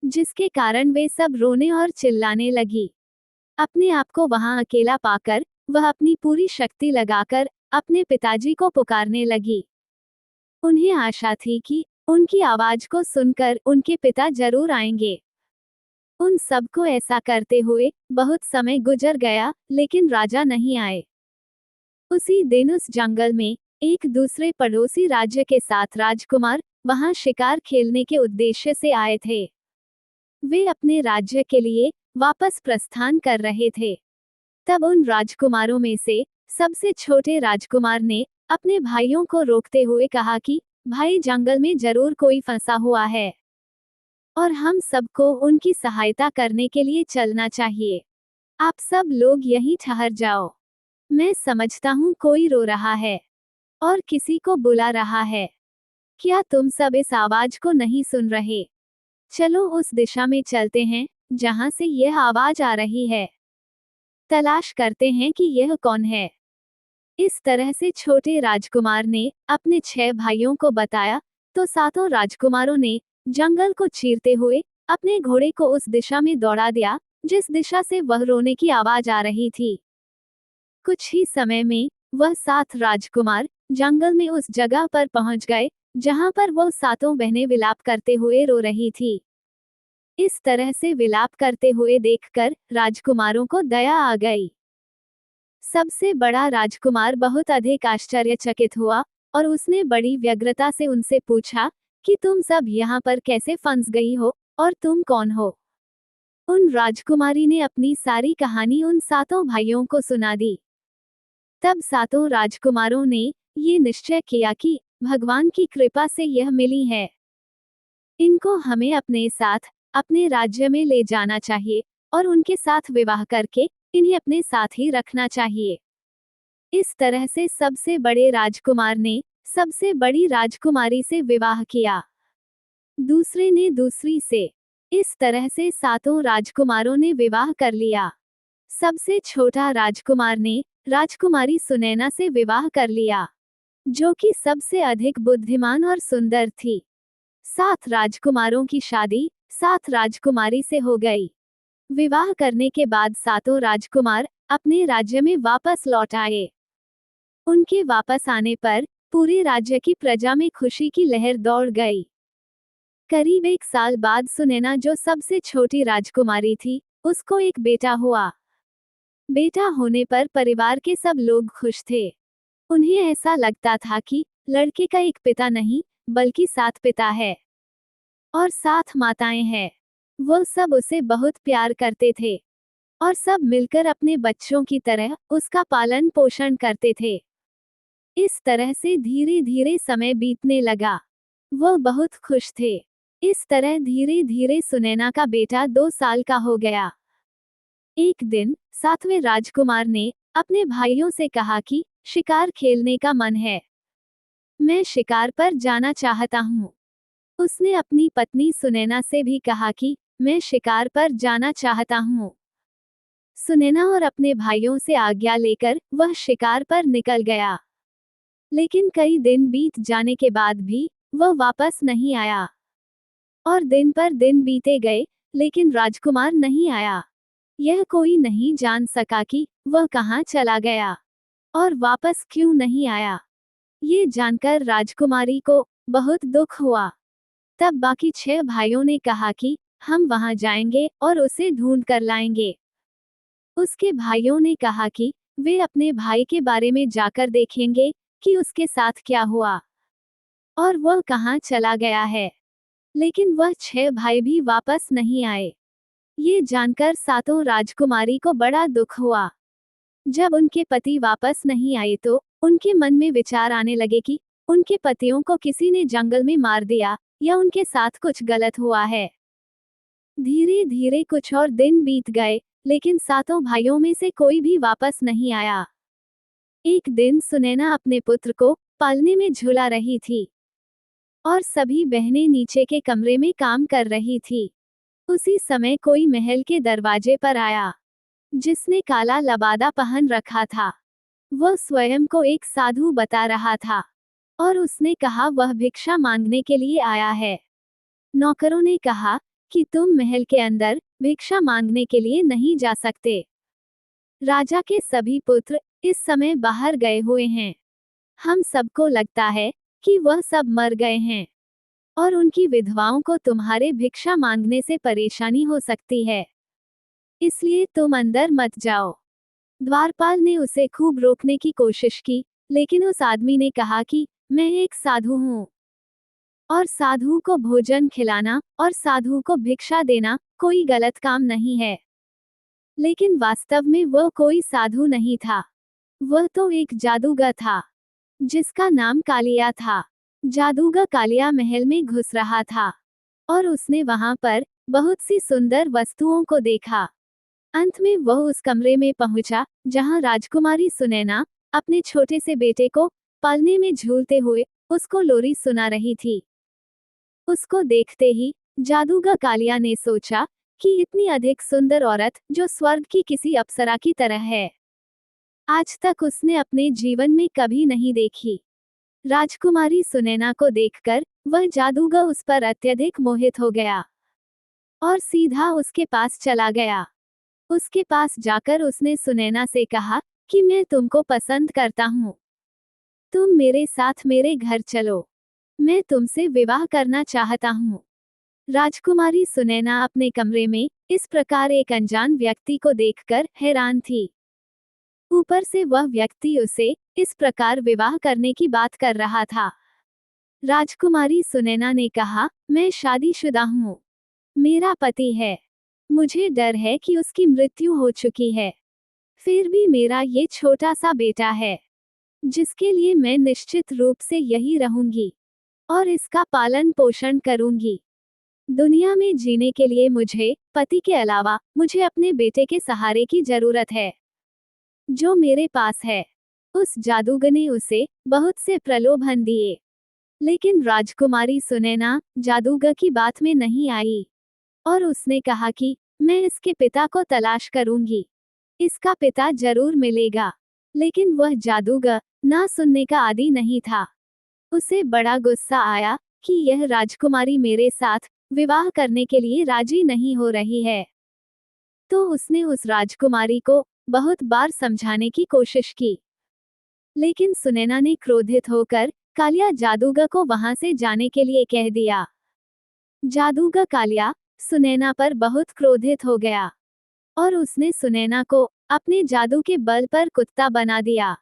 जिसके कारण वे सब रोने और चिल्लाने लगी। अपने आप को वहां अकेला पाकर वह अपनी पूरी शक्ति लगाकर अपने पिताजी को पुकारने लगी। उन्हें आशा थी कि उनकी आवाज को सुनकर उनके पिता जरूर आएंगे। उन सबको ऐसा करते हुए बहुत समय गुजर गया, लेकिन राजा नहीं आए। उसी दिन उस जंगल में एक दूसरे पड़ोसी राज्य के साथ राजकुमार वहां शिकार खेलने के उद्देश्य से आए थे। वे अपने राज्य के लिए वापस प्रस्थान कर रहे थे। तब उन राजकुमारों में से सबसे छोटे राजकुमार ने अपने भाइयों को रोकते हुए कहा कि भाई, जंगल में जरूर कोई फंसा हुआ है और हम सबको उनकी सहायता करने के लिए चलना चाहिए। आप सब लोग यहीं ठहर जाओ। मैं समझता हूँ कोई रो रहा है और किसी को बुला रहा है। क्या तुम सब इस आवाज को नहीं सुन रहे? चलो उस दिशा में चलते हैं जहां से यह आवाज आ रही है। तलाश करते हैं कि यह कौन है। इस तरह से छोटे राजकुमार ने अपने 6 भाइयों को बताया, तो सातों राजकुमारों ने जंगल को चीरते हुए अपने घोड़े को उस दिशा में दौड़ा दिया जिस दिशा से वह रोने की आवाज आ रही थी। कुछ ही समय में वह 7 राजकुमार जंगल में उस जगह पर पहुंच गए जहां पर वह सातों बहनें विलाप करते हुए रो रही थी। इस तरह से विलाप करते हुए देखकर राजकुमारों को दया आ गई। सबसे बड़ा राजकुमार बहुत अधिक आश्चर्यचकित हुआ और उसने बड़ी व्यग्रता से उनसे पूछा कि तुम सब यहाँ पर कैसे फंस गई हो और तुम कौन हो। उन राजकुमारी ने अपनी सारी कहानी उन सातों भाइयों को सुना दी। तब सातों राजकुमारों ने ये निश्चय किया कि भगवान की कृपा से यह मिली है, इनको हमें अपने साथ अपने राज्य में ले जाना चाहिए और उनके साथ विवाह करके इन्हें अपने साथ ही रखना चाहिए। इस तरह से सबसे बड़े राजकुमार ने सबसे बड़ी राजकुमारी से विवाह किया, दूसरे ने दूसरी से। इस तरह से सातों राजकुमारों ने विवाह कर लिया। सबसे छोटा राजकुमार ने राजकुमारी सुनैना से विवाह कर लिया, जो कि सबसे अधिक बुद्धिमान और सुंदर थी। 7 राजकुमारों की शादी 7 राजकुमारी से हो गई। विवाह करने के बाद सातों राजकुमार अपने राज्य में वापस लौट आए। उनके वापस आने पर पूरे राज्य की प्रजा में खुशी की लहर दौड़ गई। करीब 1 साल बाद सुनैना, जो सबसे छोटी राजकुमारी थी, उसको एक बेटा हुआ। बेटा होने पर परिवार के सब लोग खुश थे। उन्हें ऐसा लगता था कि लड़के का एक पिता नहीं बल्कि 7 पिता है और 7 माताएं हैं। वो सब उसे बहुत प्यार करते थे और सब मिलकर अपने बच्चों की तरह उसका पालन पोषण करते थे। इस तरह से धीरे धीरे समय बीतने लगा। वो बहुत खुश थे। इस तरह धीरे धीरे सुनैना का बेटा 2 साल का हो गया। एक दिन 7वें राजकुमार ने अपने भाइयों से कहा कि शिकार खेलने का मन है, मैं शिकार पर जाना चाहता हूँ। उसने अपनी पत्नी सुनैना से भी कहा कि मैं शिकार पर जाना चाहता हूँ। सुनैना और अपने भाइयों से आज्ञा लेकर वह शिकार पर निकल गया। लेकिन कई दिन बीत जाने के बाद भी वह वापस नहीं आया और दिन पर दिन बीते गए, लेकिन राजकुमार नहीं आया। यह कोई नहीं जान सका कि वह कहाँ चला गया और वापस क्यों नहीं आया। ये जानकर राजकुमारी को बहुत दुख हुआ। तब बाकी 6 भाइयों ने कहा कि हम वहां जाएंगे और उसे ढूंढ कर लाएंगे। उसके भाइयों ने कहा कि वे अपने भाई के बारे में जाकर देखेंगे कि उसके साथ क्या हुआ और वह कहाँ चला गया है। लेकिन वह 6 भाई भी वापस नहीं आए। ये जानकर सातों राजकुमारी को बड़ा दुख हुआ। जब उनके पति वापस नहीं आए तो उनके मन में विचार आने लगे कि उनके पतियों को किसी ने जंगल में मार दिया या उनके साथ कुछ गलत हुआ है। धीरे धीरे कुछ और दिन बीत गए, लेकिन सातों भाइयों में से कोई भी वापस नहीं आया। एक दिन सुनैना अपने पुत्र को पालने में झूला रही थी और सभी बहनें नीचे के कमरे में काम कर रही थी। उसी समय कोई महल के दरवाजे पर आया, जिसने काला लबादा पहन रखा था। वह स्वयं को एक साधु बता रहा था और उसने कहा वह भिक्षा मांगने के लिए आया है। नौकरों ने कहा कि तुम महल के अंदर भिक्षा मांगने के लिए नहीं जा सकते। राजा के सभी पुत्र इस समय बाहर गए हुए हैं। हम सबको लगता है कि वह सब मर गए हैं और उनकी विधवाओं को तुम्हारे भिक्षा मांगने से परेशानी हो सकती है, इसलिए तुम अंदर मत जाओ। द्वारपाल ने उसे खूब रोकने की कोशिश की, लेकिन उस आदमी ने कहा कि मैं एक साधु हूँ और साधु को भोजन खिलाना और साधु को भिक्षा देना कोई गलत काम नहीं है। लेकिन वास्तव में वह कोई साधु नहीं था। वह तो एक जादूगर था, जिसका नाम कालिया था। जादूगर कालिया महल में घुस रहा था और उसने वहां पर बहुत सी सुंदर वस्तुओं को देखा। अंत में वह उस कमरे में पहुंचा जहां राजकुमारी सुनैना अपने छोटे से बेटे को पालने में झूलते हुए उसको लोरी सुना रही थी। उसको देखते ही जादूगर कालिया ने सोचा कि इतनी अधिक सुंदर औरत जो स्वर्ग की किसी अप्सरा की तरह है, आज तक उसने अपने जीवन में कभी नहीं देखी। राजकुमारी सुनैना को देखकर वह जादूगर उस पर अत्यधिक मोहित हो गया और सीधा उसके पास चला गया। उसके पास जाकर उसने सुनैना से कहा कि मैं तुमको पसंद करता हूँ। तुम मेरे साथ मेरे घर चलो। मैं तुमसे विवाह करना चाहता हूँ। राजकुमारी सुनैना अपने कमरे में इस प्रकार एक अनजान व्यक्ति को देखकर हैरान थी। ऊपर से वह व्यक्ति उसे इस प्रकार विवाह करने की बात कर रहा था। राजकुमारी सुनैना ने कहा, मैं शादीशुदा हूँ। मेरा पति है। मुझे डर है कि उसकी मृत्यु हो चुकी है। फिर भी मेरा ये छोटा सा बेटा है, जिसके लिए मैं निश्चित रूप से यही रहूंगी और इसका पालन पोषण करूंगी। दुनिया में जीने के लिए मुझे पति के अलावा मुझे अपने बेटे के सहारे की जरूरत है, जो मेरे पास है। उस जादूगर ने उसे बहुत से प्रलोभन दिए, लेकिन राजकुमारी सुनैना जादूगर की बात में नहीं आई और उसने कहा कि मैं इसके पिता को तलाश करूंगी। इसका पिता जरूर मिलेगा। लेकिन वह जादूगर ना सुनने का आदी नहीं था। उसे बड़ा गुस्सा आया कि यह राजकुमारी मेरे साथ विवाह करने के लिए राजी नहीं हो रही है। तो उसने उस राजकुमारी को बहुत बार समझाने की कोशिश की, लेकिन सुनैना ने क्रोधित होकर कालिया जादूगर को वहां से जाने के लिए कह दिया। जादूगर कालिया सुनैना पर बहुत क्रोधित हो गया और उसने सुनैना को अपने जादू के बल पर कुत्ता बना दिया।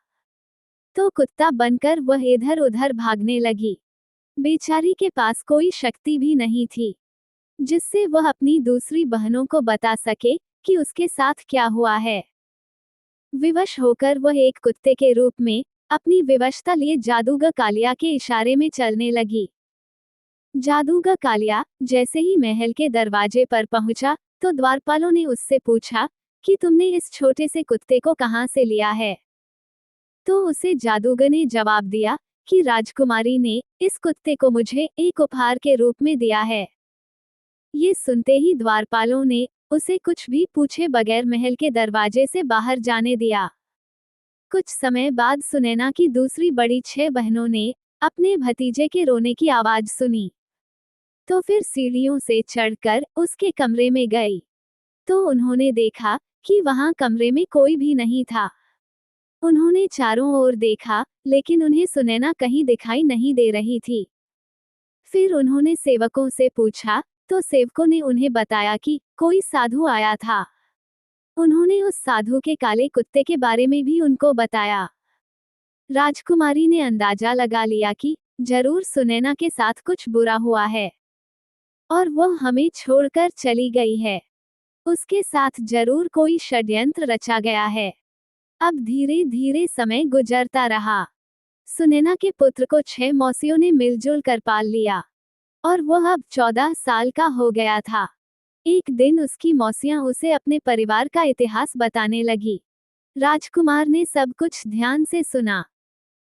तो कुत्ता बनकर वह इधर उधर भागने लगी। बेचारी के पास कोई शक्ति भी नहीं थी जिससे वह अपनी दूसरी बहनों को बता सके कि उसके साथ क्या हुआ है। विवश होकर वह एक कुत्ते के रूप में अपनी विवशता लिए जादूगर कालिया के इशारे में चलने लगी। जादूगर कालिया जैसे ही महल के दरवाजे पर पहुंचा तो द्वारपालों ने उससे पूछा कि तुमने इस छोटे से कुत्ते को कहां से लिया है। तो उसे जादूगर ने जवाब दिया कि राजकुमारी ने इस कुत्ते को मुझे एक उपहार के रूप में दिया है। ये सुनते ही द्वारपालों ने उसे कुछ भी पूछे बगैर महल के दरवाजे से बाहर जाने दिया। कुछ समय बाद सुनैना की दूसरी बड़ी 6 बहनों ने अपने भतीजे के रोने की आवाज सुनी, तो फिर सीढ़ियों से चढ़कर उसके कमरे में गई। तो उन्होंने देखा कि वहां कमरे में कोई भी नहीं था। उन्होंने चारों ओर देखा, लेकिन उन्हें सुनैना कहीं दिखाई नहीं दे रही थी। फिर उन्होंने सेवकों से पूछा, तो सेवकों ने उन्हें बताया कि कोई साधु आया था। उन्होंने उस साधु के काले कुत्ते के बारे में भी उनको बताया। राजकुमारी ने अंदाजा लगा लिया कि जरूर सुनैना के साथ कुछ बुरा हुआ है और वह हमें छोड़कर चली गई है। उसके साथ जरूर कोई षड्यंत्र रचा गया है। अब धीरे धीरे समय गुजरता रहा। सुनैना के पुत्र को 6 मौसियों ने मिलजुल कर पाल लिया और वह अब 14 साल का हो गया था। एक दिन उसकी मौसियां उसे अपने परिवार का इतिहास बताने लगी। राजकुमार ने सब कुछ ध्यान से सुना।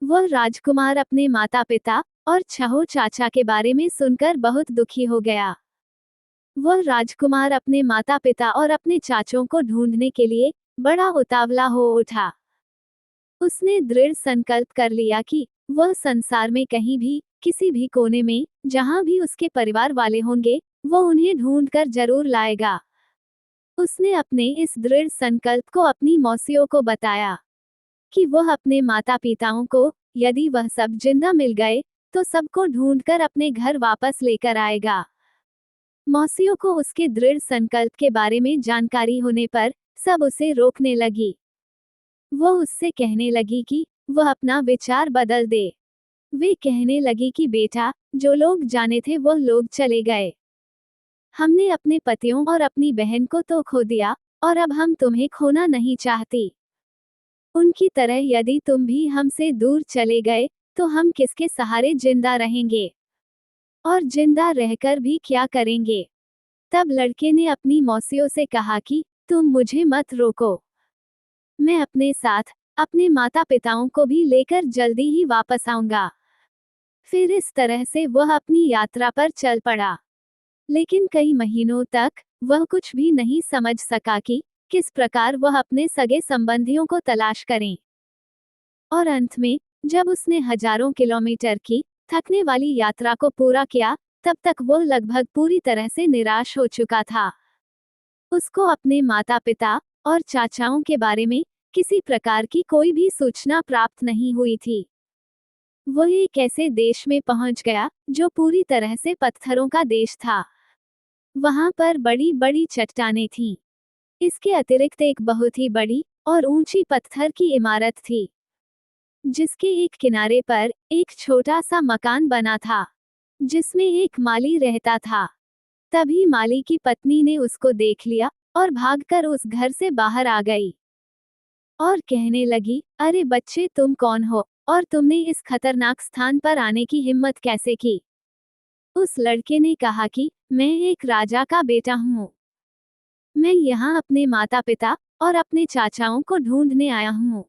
वह राजकुमार अपने माता पिता और छहो चाचा के बारे में सुनकर बहुत दुखी हो गया। वह राजकुमार अपने माता पिता और अपने चाचों को ढूंढने के लिए बड़ा उतावला हो उठा। उसने दृढ़ संकल्प कर लिया कि वह संसार में कहीं भी, किसी भी कोने में, जहां भी उसके परिवार वाले होंगे, वो उन्हें ढूंढकर जरूर लाएगा। उसने अपने इस दृढ़ संकल्प को अपनी मौसियों को बताया कि वह अपने माता पिताओं को, यदि वह सब जिंदा मिल गए, तो सबको ढूंढकर अपने घर वापस लेकर आएगा। मौसियों को उसके दृढ़ संकल्प के बारे में जानकारी होने पर सब उसे रोकने लगी। वह उससे कहने लगी कि वह अपना विचार बदल दे। वे कहने लगी कि बेटा, जो लोग जाने थे वह लोग चले गए। हमने अपने पतियों और अपनी बहन को तो खो दिया, और अब हम तुम्हें खोना नहीं चाहती। उनकी तरह यदि तुम भी हमसे दूर चले गए, तो हम किसके सहारे जिंदा रहेंगे, और जिंदा रहकर भी क्या करेंगे। तब लड़के ने अपनी मौसियों से कहा कि तुम मुझे मत रोको। मैं अपने साथ अपने माता पिताओं को भी लेकर जल्दी ही वापस आऊंगा। फिर इस तरह से वह अपनी यात्रा पर चल पड़ा। लेकिन कई महीनों तक वह कुछ भी नहीं समझ सका कि किस प्रकार वह अपने सगे संबंधियों को तलाश करें। और अंत में जब उसने हजारों किलोमीटर की थकने वाली यात्रा को पूरा किया, तब तक वो लगभग पूरी तरह से निराश हो चुका था। उसको अपने माता पिता और चाचाओं के बारे में किसी प्रकार की कोई भी सूचना प्राप्त नहीं हुई थी। वो एक ऐसे देश में पहुंच गया जो पूरी तरह से पत्थरों का देश था। वहां पर बड़ी बड़ी चट्टानें थीं। इसके अतिरिक्त एक बहुत ही बड़ी और ऊंची पत्थर की इमारत थी, जिसके एक किनारे पर एक छोटा सा मकान बना था, जिसमें एक माली रहता था। तभी माली की पत्नी ने उसको देख लिया और भागकर उस घर से बाहर आ गई और कहने लगी, अरे बच्चे, तुम कौन हो और तुमने इस खतरनाक स्थान पर आने की हिम्मत कैसे की? उस लड़के ने कहा कि मैं एक राजा का बेटा हूँ। मैं यहाँ अपने माता पिता और अपने चाचाओं को ढूंढने आया हूँ।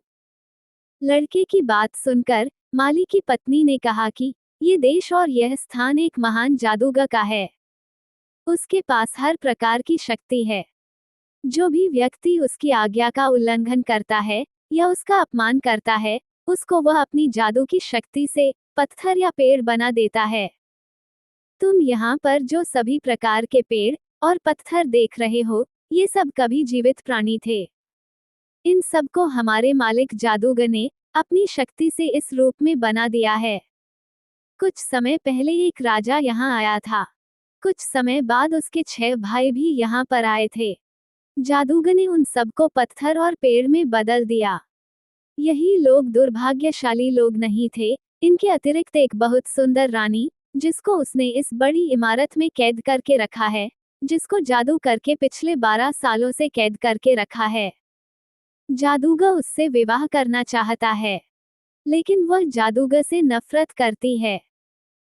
लड़के की बात सुनकर माली की पत्नी ने कहा कि ये देश और यह स्थान एक महान जादूगर का है। उसके पास हर प्रकार की शक्ति है। जो भी व्यक्ति उसकी आज्ञा का उल्लंघन करता है या उसका अपमान करता है, उसको वह अपनी जादू की शक्ति से पत्थर या पेड़ बना देता है। तुम यहाँ पर जो सभी प्रकार के पेड़ और पत्थर देख रहे हो, ये सब कभी जीवित प्राणी थे। इन सब को हमारे मालिक जादूगर ने अपनी शक्ति से इस रूप में बना दिया है। कुछ समय पहले एक राजा यहाँ आया था। कुछ समय बाद उसके 6 भाई भी यहाँ पर आए थे। जादूगर ने उन सबको पत्थर और पेड़ में बदल दिया। यही लोग दुर्भाग्यशाली लोग नहीं थे। इनके अतिरिक्त एक बहुत सुंदर रानी, जिसको उसने इस बड़ी इमारत में कैद करके रखा है, जिसको जादू करके पिछले 12 सालों से कैद करके रखा है। जादूगर उससे विवाह करना चाहता है, लेकिन वह जादूगर से नफरत करती है।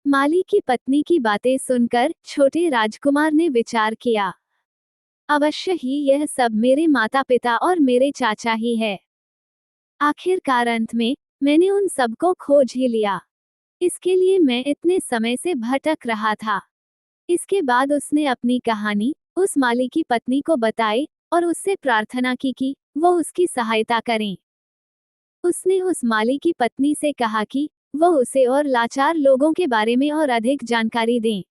माली की पत्नी की बातें सुनकर छोटे राजकुमार ने विचार किया, अवश्य ही यह सब मेरे माता पिता और मेरे चाचा ही है। आखिरकार अंत में मैंने उन सबको खोज ही लिया। इसके लिए मैं इतने समय से भटक रहा था। इसके बाद उसने अपनी कहानी उस माली की पत्नी को बताई और उससे प्रार्थना की कि वो उसकी सहायता करें। उसने उस माली की पत्नी से कहा कि वह उसे और लाचार लोगों के बारे में और अधिक जानकारी दें।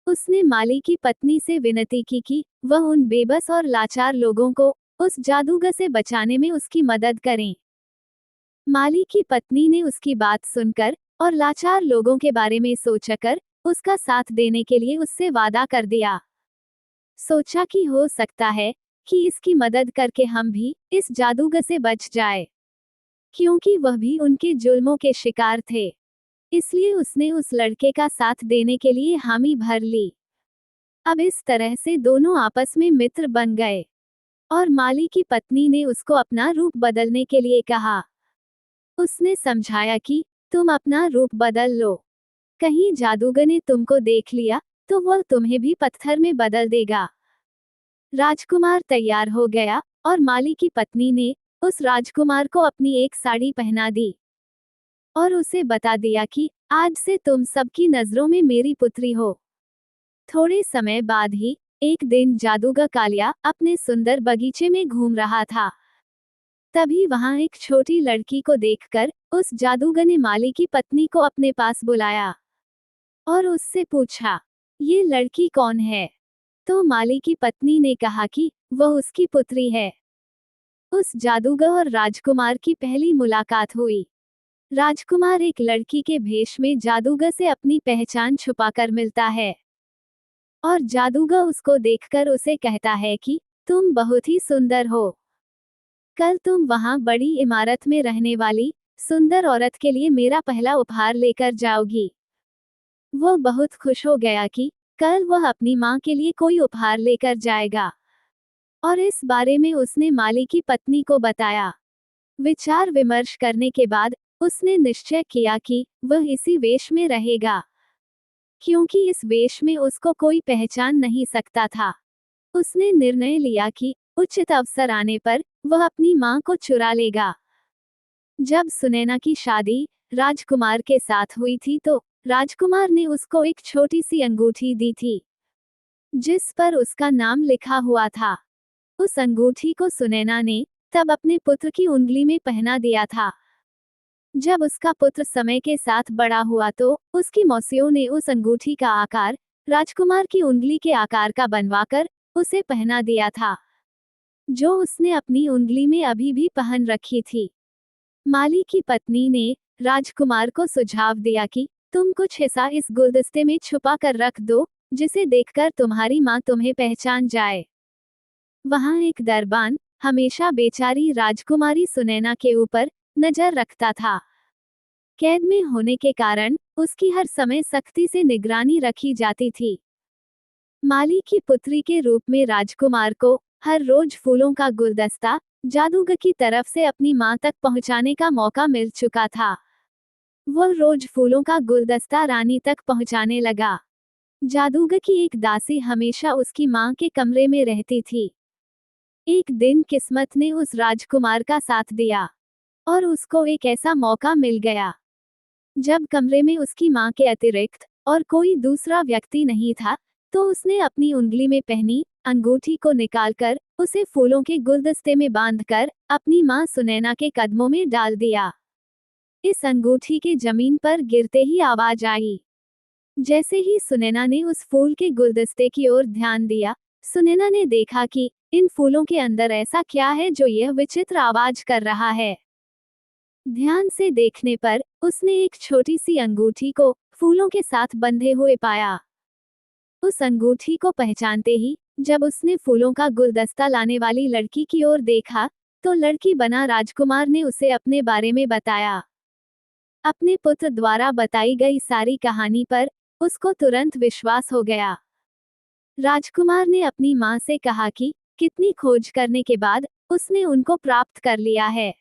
उसने माली की पत्नी से विनती की कि वह उन बेबस और लाचार लोगों को उस जादूगर से बचाने में उसकी मदद करें। माली की पत्नी ने उसकी बात सुनकर और लाचार लोगों के बारे में सोचकर उसका साथ देने के लिए उससे वादा कर दिया। सोचा कि हो सकता है कि इसकी मदद करके हम भी इस जादूगर से बच जाए, क्योंकि वह भी उनके जुल्मों के शिकार थे। इसलिए उसने उस लड़के का साथ देने के लिए हामी भर ली। अब इस तरह से दोनों आपस में मित्र बन गए और माली की पत्नी ने उसको अपना रूप बदलने के लिए कहा। उसने समझाया कि तुम अपना रूप बदल लो, कहीं जादूगर ने तुमको देख लिया तो वह तुम्हें भी पत्थर में बदल देगा। राजकुमार तैयार हो गया और माली की पत्नी ने उस राजकुमार को अपनी एक साड़ी पहना दी और उसे बता दिया कि आज से तुम सबकी नजरों में मेरी पुत्री हो। थोड़े समय बाद ही एक दिन जादूगर कालिया अपने सुंदर बगीचे में घूम रहा था। तभी वहां एक छोटी लड़की को देखकर उस जादूगर ने माली की पत्नी को अपने पास बुलाया और उससे पूछा, ये लड़की कौन है? तो माली की पत्नी ने कहा कि वह उसकी पुत्री है। उस जादूगर और राजकुमार की पहली मुलाकात हुई। राजकुमार एक लड़की के भेष में जादूगर से अपनी पहचान छुपाकर मिलता है और जादूगर उसको देखकर उसे कहता है कि तुम बहुत ही सुंदर हो। कल तुम वहां बड़ी इमारत में रहने वाली सुंदर औरत के लिए मेरा पहला उपहार लेकर जाओगी। वह बहुत खुश हो गया कि कल वह अपनी माँ के लिए कोई उपहार लेकर जाएगा और इस बारे में उसने माली की पत्नी को बताया। विचार विमर्श करने के बाद उसने निश्चय किया कि वह इसी वेश में रहेगा, क्योंकि इस वेश में उसको कोई पहचान नहीं सकता था। उसने निर्णय लिया कि उचित अवसर आने पर वह अपनी माँ को चुरा लेगा। जब सुनैना की शादी राजकुमार के साथ हुई थी तो राजकुमार ने उसको एक छोटी सी अंगूठी दी थी। जिस पर उसका नाम लिखा हुआ था। उस अंगूठी को सुनैना ने तब अपने पुत्र की उंगली में पहना दिया था। जब उसका पुत्र समय के साथ बड़ा हुआ तो उसकी मौसियों ने उस अंगूठी का आकार राजकुमार की उंगली के आकार का बनवाकर उसे पहना दिया था, जो उसने अपनी उंगली में अभी भी पहन रखी थी। माली की पत्नी ने राजकुमार को सुझाव दिया कि तुम कुछ हिस्सा इस गुलदस्ते में छुपा कर रख दो, जिसे देखकर तुम्हारी माँ तुम्हें पहचान जाए। वहां एक दरबान हमेशा बेचारी राजकुमारी सुनैना के ऊपर नजर रखता था। कैद में होने के कारण उसकी हर समय सख्ती से निगरानी रखी जाती थी। माली की पुत्री के रूप में राजकुमार को हर रोज फूलों का गुलदस्ता जादूगर की तरफ से अपनी मां तक पहुंचाने का मौका मिल चुका था। वह रोज फूलों का गुलदस्ता रानी तक पहुंचाने लगा। जादूगर की एक दासी हमेशा उसकी मां के कमरे में रहती थी। एक दिन किस्मत ने उस राजकुमार का साथ दिया और उसको एक ऐसा मौका मिल गया जब कमरे में उसकी मां के अतिरिक्त और कोई दूसरा व्यक्ति नहीं था, तो उसने अपनी उंगली में पहनी अंगूठी को निकालकर उसे फूलों के गुलदस्ते में बांधकर अपनी मां सुनैना के कदमों में डाल दिया। इस अंगूठी के जमीन पर गिरते ही आवाज आई। जैसे ही सुनैना ने उस फूल के गुलदस्ते की ओर ध्यान दिया, सुनैना ने देखा कि इन फूलों के अंदर ऐसा क्या है जो यह विचित्र आवाज कर रहा है। ध्यान से देखने पर उसने एक छोटी सी अंगूठी को फूलों के साथ बंधे हुए पाया। उस अंगूठी को पहचानते ही जब उसने फूलों का गुलदस्ता लाने वाली लड़की की ओर देखा, तो लड़की बना राजकुमार ने उसे अपने बारे में बताया। अपने पुत्र द्वारा बताई गई सारी कहानी पर उसको तुरंत विश्वास हो गया। राजकुमार ने अपनी मां से कहा कि कितनी खोज करने के बाद उसने उनको प्राप्त कर लिया है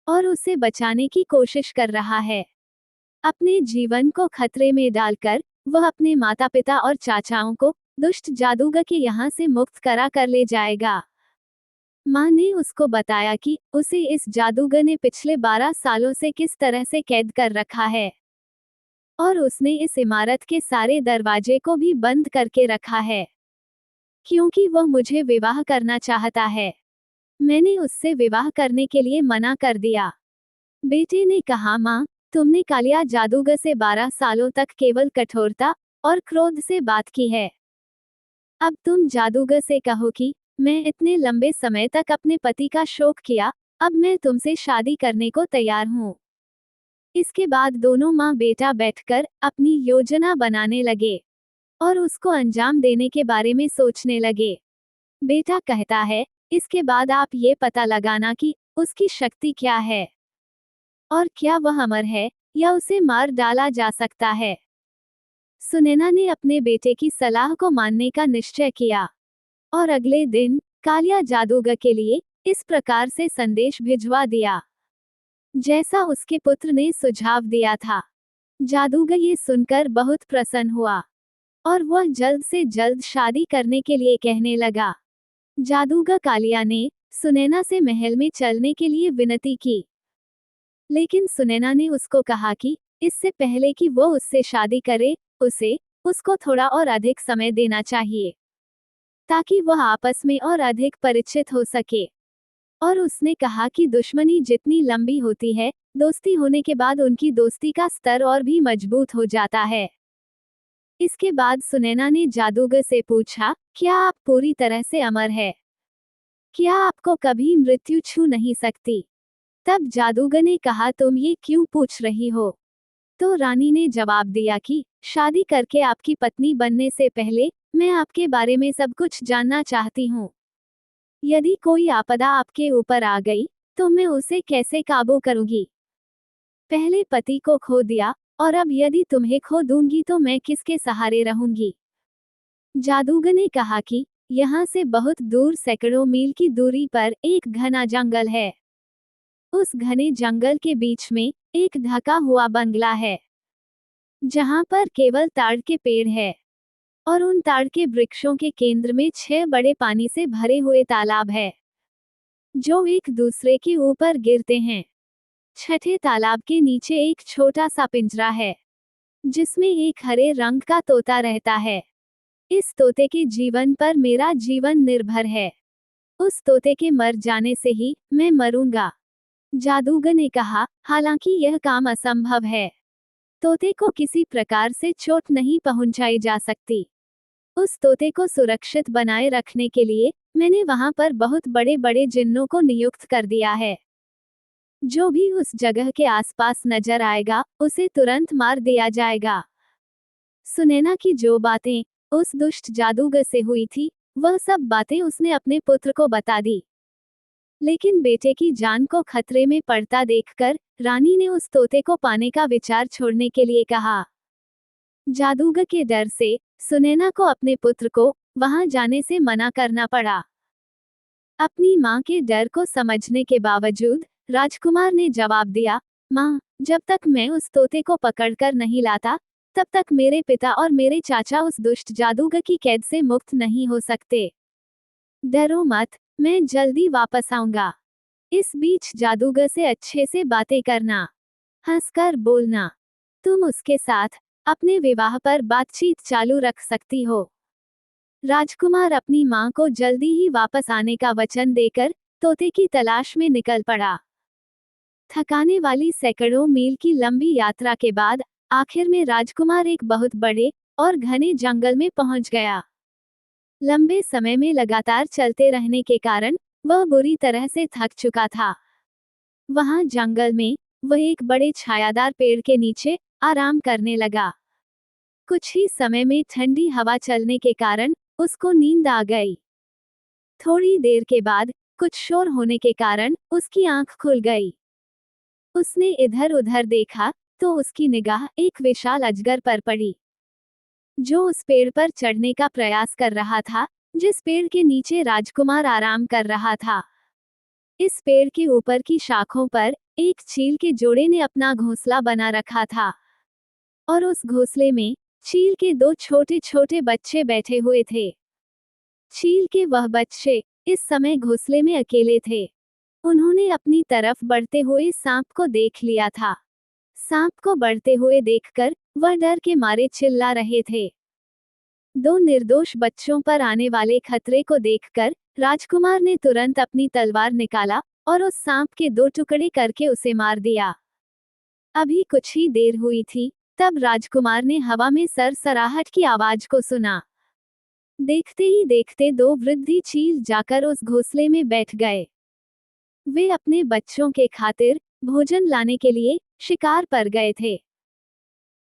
और उसे बचाने की कोशिश कर रहा है। अपने जीवन को खतरे में डालकर वह अपने माता पिता और चाचाओं को दुष्ट जादूगर के यहाँ से मुक्त करा कर ले जाएगा। माँ ने उसको बताया कि उसे इस जादूगर ने पिछले 12 सालों से किस तरह से कैद कर रखा है और उसने इस इमारत के सारे दरवाजे को भी बंद करके रखा है, क्योंकि वह मुझे विवाह करना चाहता है। मैंने उससे विवाह करने के लिए मना कर दिया। बेटे ने कहा, माँ, तुमने कालिया जादूगर से 12 सालों तक केवल कठोरता और क्रोध से बात की है। अब तुम जादूगर से कहो कि मैं इतने लंबे समय तक अपने पति का शोक किया, अब मैं तुमसे शादी करने को तैयार हूँ। इसके बाद दोनों माँ बेटा बैठकर अपनी योजना बनाने लगे और उसको अंजाम देने के बारे में सोचने लगे। बेटा कहता है, इसके बाद आप ये पता लगाना कि उसकी शक्ति क्या है और क्या वह अमर है या उसे मार डाला जा सकता है। सुनैना ने अपने बेटे की सलाह को मानने का निश्चय किया और अगले दिन कालिया जादूगर के लिए इस प्रकार से संदेश भिजवा दिया, जैसा उसके पुत्र ने सुझाव दिया था। जादूगर ये सुनकर बहुत प्रसन्न हुआ और वह जल्द से जल्द शादी करने के लिए कहने लगा। जादूगर कालिया ने सुनैना से महल में चलने के लिए विनती की, लेकिन सुनैना ने उसको कहा कि इससे पहले कि वो उससे शादी करे, उसको थोड़ा और अधिक समय देना चाहिए, ताकि वह आपस में और अधिक परिचित हो सके। और उसने कहा कि दुश्मनी जितनी लंबी होती है, दोस्ती होने के बाद उनकी दोस्ती का स्तर और भी मजबूत हो जाता है। इसके बाद सुनैना ने जादूगर से पूछा, क्या आप पूरी तरह से अमर है? क्या आपको कभी मृत्यु छू नहीं सकती? तब जादूगर ने कहा, तुम ये क्यों पूछ रही हो? तो रानी ने जवाब दिया कि शादी करके आपकी पत्नी बनने से पहले मैं आपके बारे में सब कुछ जानना चाहती हूँ। यदि कोई आपदा आपके ऊपर आ गई, तो मैं उसे कैसे काबू करूंगी? पहले पति को खो दिया और अब यदि तुम्हें खो दूंगी तो मैं किसके सहारे रहूंगी? जादूगर ने कहा कि यहाँ से बहुत दूर सैकड़ों मील की दूरी पर एक घना जंगल है। उस घने जंगल के बीच में एक ढका हुआ बंगला है, जहां पर केवल ताड़ के पेड़ है और उन ताड़ के वृक्षों के केंद्र में 6 बड़े पानी से भरे हुए तालाब है, जो एक दूसरे के ऊपर गिरते हैं। छठे तालाब के नीचे एक छोटा सा पिंजरा है, जिसमें एक हरे रंग का तोता रहता है। इस तोते के जीवन पर मेरा जीवन निर्भर है। उस तोते के मर जाने से ही मैं मरूंगा। जादूगर ने कहा, हालांकि यह काम असंभव है। तोते को किसी प्रकार से चोट नहीं पहुंचाई जा सकती। उस तोते को सुरक्षित बनाए रखने के लिए मैंने वहां पर बहुत बड़े बड़े जिन्नों को नियुक्त कर दिया है। जो भी उस जगह के आसपास नजर आएगा उसे तुरंत मार दिया जाएगा। सुनैना की जो बातें उस दुष्ट जादूगर से हुई थी, वह सब बातें उसने अपने पुत्र को बता दी। लेकिन बेटे की जान को खतरे में पड़ता देखकर रानी ने उस तोते को पाने का विचार छोड़ने के लिए कहा। जादूगर के डर से सुनैना को अपने पुत्र को वहां जाने से मना करना पड़ा। अपनी मां के डर को समझने के बावजूद राजकुमार ने जवाब दिया, मां, जब तक मैं उस तोते को पकड़कर नहीं लाता, तब तक मेरे पिता और मेरे चाचा उस दुष्ट जादूगर की कैद से मुक्त नहीं हो सकते। डरो मत, मैं जल्दी वापस आऊंगा। इस बीच जादूगर से अच्छे से बातें करना, हंसकर बोलना। तुम उसके साथ अपने विवाह पर बातचीत चालू रख सकती हो। राजकुमार अपनी मां को जल्दी ही वापस आने का वचन देकर तोते की तलाश में निकल पड़ा। थकाने वाली सैकड़ों मील की लंबी यात्रा के बाद आखिर में राजकुमार एक बहुत बड़े और घने जंगल में पहुंच गया। लंबे समय में लगातार चलते रहने के कारण वह बुरी तरह से थक चुका था। वहां जंगल में वह एक बड़े छायादार पेड़ के नीचे आराम करने लगा। कुछ ही समय में ठंडी हवा चलने के कारण उसको नींद आ गई। थोड़ी देर के बाद कुछ शोर होने के कारण उसकी आंख खुल गई। उसने इधर उधर देखा तो उसकी निगाह एक विशाल अजगर पर पड़ी, जो उस पेड़ पर चढ़ने का प्रयास कर रहा था, जिस पेड़ के नीचे राजकुमार आराम कर रहा था। इस पेड़ के ऊपर की शाखों पर एक चील के जोड़े ने अपना घोंसला बना रखा था, और उस घोंसले में चील के दो छोटे छोटे बच्चे बैठे हुए थे। चील के वह बच्चे इस समय घोंसले में अकेले थे। उन्होंने अपनी तरफ बढ़ते हुए सांप को देख लिया था। सांप को बढ़ते हुए देखकर वह डर के मारे चिल्ला रहे थे। दो निर्दोष बच्चों पर आने वाले खतरे को देखकर राजकुमार ने तुरंत अपनी तलवार निकाला और उस सांप के दो टुकड़े करके उसे मार दिया। अभी कुछ ही देर हुई थी, तब राजकुमार ने हवा में सरसराहट की आवाज को सुना। देखते ही देखते दो वृद्धि चील जाकर उस घोंसले में बैठ गए। वे अपने बच्चों के खातिर भोजन लाने के लिए शिकार पर गए थे।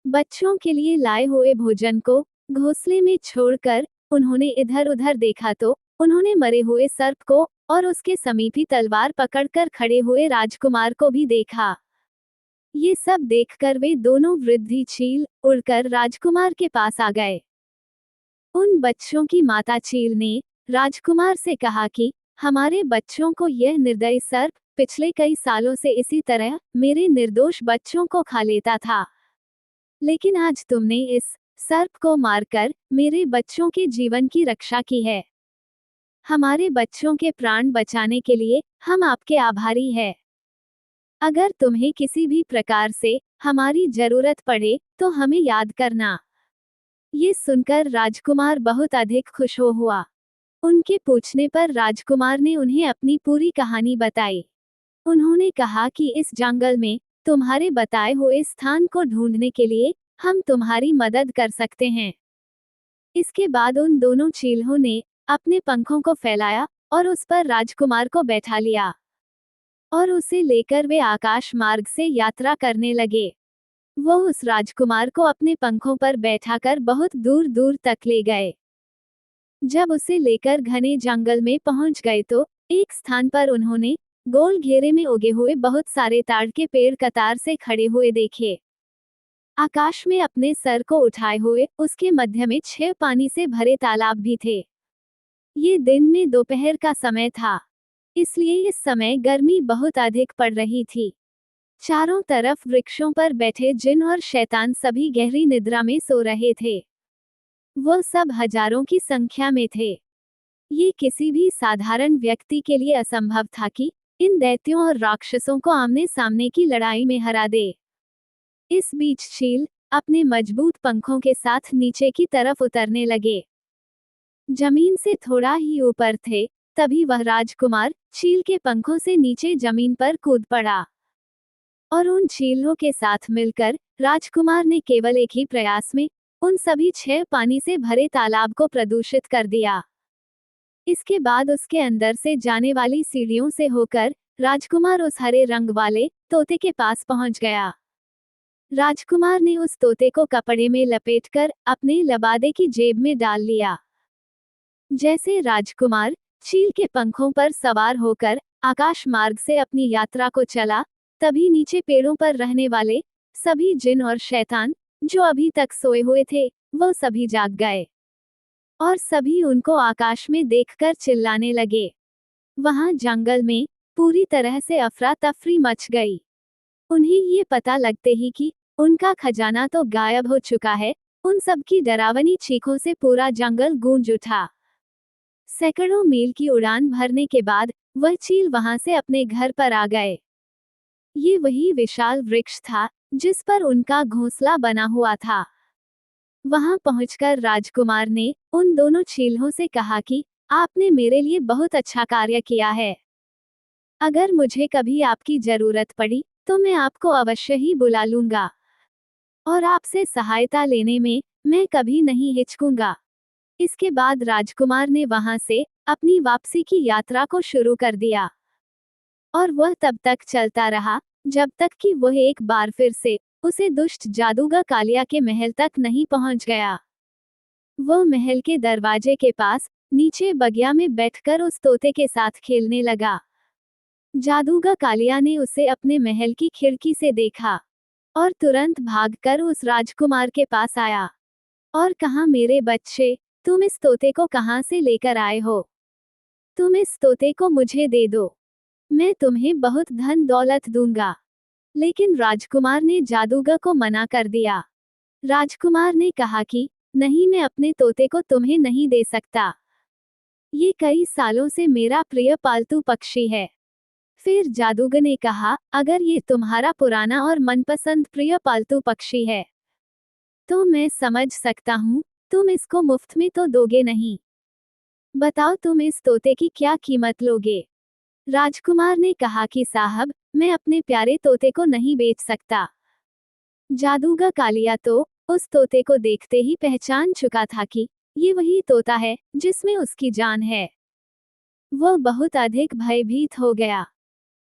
बच्चों के लिए लाए हुए भोजन को घोंसले में छोड़कर उन्होंने इधर उधर देखा तो उन्होंने मरे हुए सर्प को और उसके समीप ही तलवार पकड़कर खड़े हुए राजकुमार को भी देखा। ये सब देखकर वे दोनों वृद्धि चील उड़कर राजकुमार के पास आ गए। उन बच्चों की माता चील ने राजकुमार से कहा कि हमारे बच्चों को यह निर्दयी सर्प पिछले कई सालों से इसी तरह मेरे निर्दोष बच्चों को खा लेता था, लेकिन आज तुमने इस सर्प को मारकर मेरे बच्चों के जीवन की रक्षा की है। हमारे बच्चों के प्राण बचाने के लिए हम आपके आभारी हैं। अगर तुम्हें किसी भी प्रकार से हमारी जरूरत पड़े तो हमें याद करना। ये सुनकर राजकुमार बहुत अधिक खुश हुआ। उनके पूछने पर राजकुमार ने उन्हें अपनी पूरी कहानी बताई। उन्होंने कहा कि इस जंगल में तुम्हारे बताए हुए स्थान को ढूंढने के लिए हम तुम्हारी मदद कर सकते हैं। इसके बाद उन दोनों चीलों ने अपने पंखों को फैलाया और उस पर राजकुमार को बैठा लिया और उसे लेकर वे आकाश मार्ग से यात्रा करने लगे। वो उस राजकुमार को अपने पंखों पर बैठाकर बहुत दूर दूर तक ले गए। जब उसे लेकर घने जंगल में पहुंच गए तो एक स्थान पर उन्होंने गोल घेरे में उगे हुए बहुत सारे ताड़ के पेड़ कतार से खड़े हुए देखे। आकाश में अपने सर को उठाए हुए उसके मध्य में 6 पानी से भरे तालाब भी थे। ये दिन में दोपहर का समय था, इसलिए इस समय गर्मी बहुत अधिक पड़ रही थी। चारों तरफ वृक्षों पर बैठे जिन और शैतान सभी गहरी निद्रा में सो रहे थे। वह सब हजारों की संख्या में थे। ये किसी भी साधारण व्यक्ति के लिए असंभव था कि इन दैत्यों और राक्षसों को आमने सामने की लड़ाई में हरा दे। इस बीच चील अपने मजबूत पंखों के साथ नीचे की तरफ उतरने लगे। जमीन से थोड़ा ही ऊपर थे, तभी वह राजकुमार चील के पंखों से नीचे जमीन पर कूद पड़ा और उन चीलों के साथ मिलकर राजकुमार ने केवल एक ही प्रयास में उन सभी 6 पानी से भरे तालाब को प्रदूषित कर दिया। इसके बाद उसके अंदर से जाने वाली सीढ़ियों से होकर राजकुमार उस हरे रंग वाले तोते के पास पहुंच गया। राजकुमार ने उस तोते को कपड़े में लपेटकर अपने लबादे की जेब में डाल लिया। जैसे राजकुमार चील के पंखों पर सवार होकर आकाश मार्ग से अपनी यात्रा को चला, तभी नीचे पेड़ों पर रहने वाले सभी जिन और शैतान जो अभी तक सोए हुए थे, वो सभी जाग गए और सभी उनको आकाश में देखकर चिल्लाने लगे। वहां जंगल में पूरी तरह से अफरा तफरी मच गई। उन्हें ये पता लगते ही कि उनका खजाना तो गायब हो चुका है, उन सब की डरावनी चीखों से पूरा जंगल गूंज उठा। सैकड़ों मील की उड़ान भरने के बाद वह चील वहां से अपने घर पर आ गए। ये वही विशाल वृक्ष था जिस पर उनका घोंसला बना हुआ था। वहां पहुंचकर राजकुमार ने उन दोनों चीलों से कहा कि आपने मेरे लिए बहुत अच्छा कार्य किया है। अगर मुझे कभी आपकी जरूरत पड़ी तो मैं आपको अवश्य ही बुला लूंगा और आपसे सहायता लेने में मैं कभी नहीं हिचकूंगा। इसके बाद राजकुमार ने वहां से अपनी वापसी की यात्रा को शुरू कर दिया और वह तब तक चलता रहा जब तक कि वह एक बार फिर से उसे दुष्ट जादूगर कालिया के महल तक नहीं पहुंच गया। वह महल के दरवाजे के पास नीचे बगिया में बैठकर उस तोते के साथ खेलने लगा। जादूगर कालिया ने उसे अपने महल की खिड़की से देखा और तुरंत भागकर उस राजकुमार के पास आया और कहा, मेरे बच्चे, तुम इस तोते को कहां से लेकर आए हो? तुम इस तोते को मुझे दे दो, मैं तुम्हें बहुत धन दौलत दूंगा। लेकिन राजकुमार ने जादूगर को मना कर दिया। राजकुमार ने कहा कि नहीं, मैं अपने तोते को तुम्हें नहीं दे सकता। ये कई सालों से मेरा प्रिय पालतू पक्षी है। फिर जादूगर ने कहा, अगर ये तुम्हारा पुराना और मनपसंद प्रिय पालतू पक्षी है तो मैं समझ सकता हूँ, तुम इसको मुफ्त में तो दोगे नहीं। बताओ, तुम इस तोते की क्या कीमत लोगे? राजकुमार ने कहा कि साहब, मैं अपने प्यारे तोते को नहीं बेच सकता। जादूगर कालिया तो उस तोते को देखते ही पहचान चुका था कि ये वही तोता है जिसमें उसकी जान है। वह बहुत अधिक भयभीत हो गया।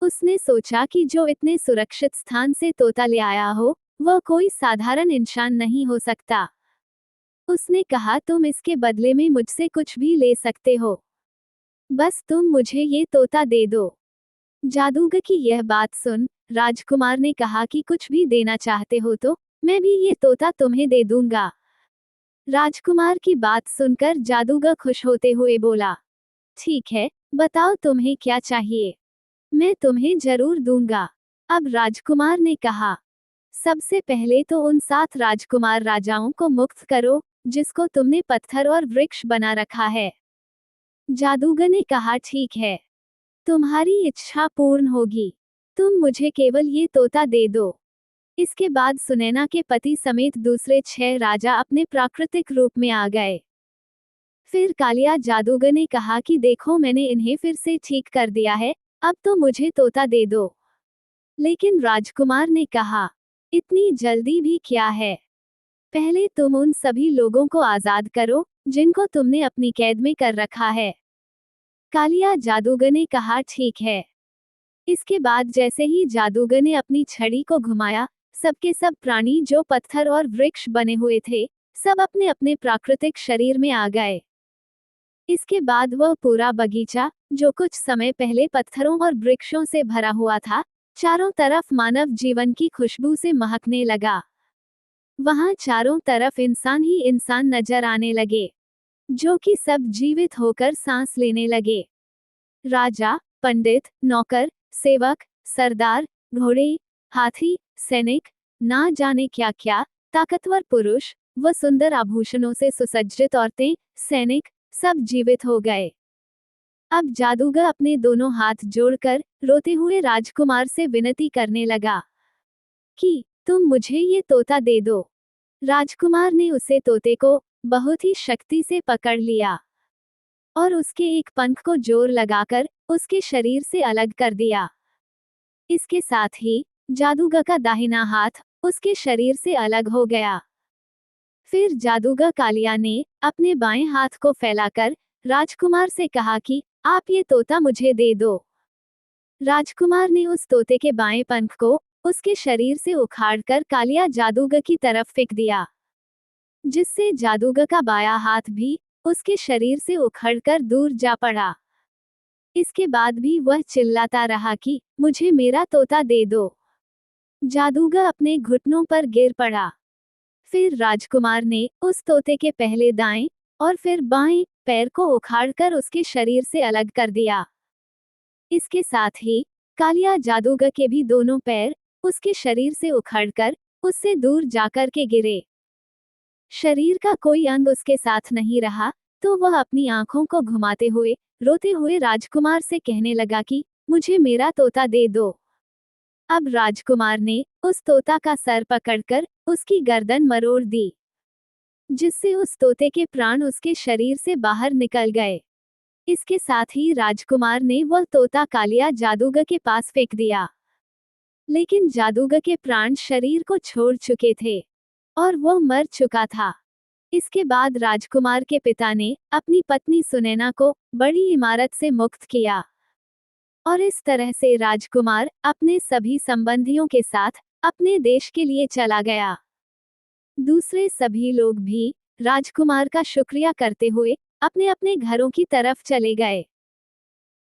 उसने सोचा कि जो इतने सुरक्षित स्थान से तोता ले आया हो, वह कोई साधारण इंसान नहीं हो सकता। उसने कहा, तुम इसके बदले में मुझसे कुछ भी ले सकते हो, बस तुम मुझे ये तोता दे दो। जादूगर की यह बात सुन राजकुमार ने कहा कि कुछ भी देना चाहते हो तो मैं भी ये तोता तुम्हें दे दूंगा। राजकुमार की बात सुनकर जादूगर खुश होते हुए बोला, ठीक है, बताओ तुम्हें क्या चाहिए, मैं तुम्हें जरूर दूंगा। अब राजकुमार ने कहा, सबसे पहले तो उन 7 राजकुमार राजाओं को मुक्त करो जिसको तुमने पत्थर और वृक्ष बना रखा है। जादूगर ने कहा, ठीक है, तुम्हारी इच्छा पूर्ण होगी, तुम मुझे केवल ये तोता दे दो। इसके बाद सुनैना के पति समेत दूसरे 6 राजा अपने प्राकृतिक रूप में आ गए। फिर कालिया जादूगर ने कहा कि देखो, मैंने इन्हें फिर से ठीक कर दिया है, अब तो मुझे तोता दे दो। लेकिन राजकुमार ने कहा, इतनी जल्दी भी क्या है, पहले तुम उन सभी लोगों को आजाद करो जिनको तुमने अपनी कैद में कर रखा है। कालिया जादूगर ने कहा, ठीक है। इसके बाद जैसे ही जादूगर ने अपनी छड़ी को घुमाया, सबके सब प्राणी जो पत्थर और वृक्ष बने हुए थे, सब अपने अपने प्राकृतिक शरीर में आ गए। इसके बाद वह पूरा बगीचा, जो कुछ समय पहले पत्थरों और वृक्षों से भरा हुआ था, चारों तरफ मानव जीवन की खुशबू से महकने लगा। वहां चारों तरफ इंसान ही इंसान नजर आने लगे, जो कि सब जीवित होकर सांस लेने लगे। राजा, पंडित, नौकर, सेवक, सरदार, घोड़े, हाथी, सैनिक, ना जाने क्या क्या, ताकतवर पुरुष व सुंदर आभूषणों से सुसज्जित औरतें, सैनिक, सब जीवित हो गए। अब जादूगर अपने दोनों हाथ जोड़कर रोते हुए राजकुमार से विनती करने लगा कि तुम मुझे ये तोता दे दो। राजकुमार ने उसे तोते को बहुत ही शक्ति से पकड़ लिया और उसके एक पंख को जोर लगाकर उसके शरीर से अलग कर दिया। इसके साथ ही जादूगर का दाहिना हाथ उसके शरीर से अलग हो गया। फिर जादूगर कालिया ने अपने बाएं हाथ को फैलाकर राजकुमार से कहा कि आप ये तोता मुझे दे दो। राजकुमार ने उस तोते के बाएं पंख को उसके शरीर से उखाड़कर कालिया जादूगर की तरफ फेंक दिया, जिससे जादूगर का बायां हाथ भी उसके शरीर से उखड़कर दूर जा पड़ा। इसके बाद भी वह चिल्लाता रहा कि मुझे मेरा तोता दे दो। जादूगर अपने घुटनों पर गिर पड़ा। फिर राजकुमार ने उस तोते के पहले दाएं और फिर बाएं पैर को उखाड़कर उसके शरीर से अलग कर दिया। इसके साथ ही कालिया जादूगर के भी दोनों पैर उसके शरीर से उखड़कर उससे दूर जाकर के गिरे। शरीर का कोई अंग उसके साथ नहीं रहा, तो वह अपनी आंखों को घुमाते हुए रोते हुए राजकुमार से कहने लगा कि मुझे मेरा तोता दे दो। अब राजकुमार ने उस तोता का सर पकड़कर उसकी गर्दन मरोड़ दी, जिससे उस तोते के प्राण उसके शरीर से बाहर निकल गए। इसके साथ ही राजकुमार ने वह तोता कालिया जादूगर के पास फेंक दिया। लेकिन जादूगर के प्राण शरीर को छोड़ चुके थे और वह मर चुका था। इसके बाद राजकुमार के पिता ने अपनी पत्नी सुनैना को बड़ी इमारत से मुक्त किया और इस तरह से राजकुमार अपने सभी संबंधियों के साथ अपने देश के लिए चला गया। दूसरे सभी लोग भी राजकुमार का शुक्रिया करते हुए अपने अपने घरों की तरफ चले गए।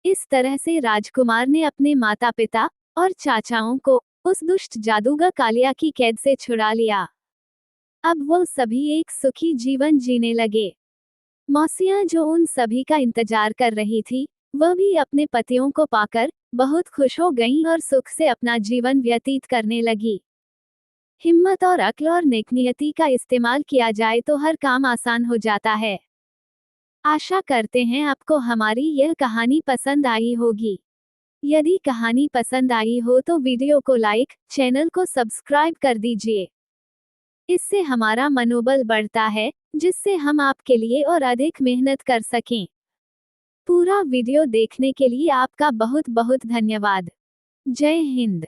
इस तरह से राजकुमार ने अपने माता पिता और चाचाओं को उस दुष्ट जादूगर कालिया की कैद से छुड़ा लिया। अब वो सभी एक सुखी जीवन जीने लगे। मौसियां जो उन सभी का इंतजार कर रही थी, वह भी अपने पतियों को पाकर बहुत खुश हो गईं और सुख से अपना जीवन व्यतीत करने लगी। हिम्मत और अक्ल और नेकनियति का इस्तेमाल किया जाए तो हर काम आसान हो जाता है। आशा करते हैं आपको हमारी यह कहानी पसंद आई होगी। यदि कहानी पसंद आई हो तो वीडियो को लाइक, चैनल को सब्सक्राइब कर दीजिए। इससे हमारा मनोबल बढ़ता है, जिससे हम आपके लिए और अधिक मेहनत कर सकें। पूरा वीडियो देखने के लिए आपका बहुत बहुत धन्यवाद। जय हिंद।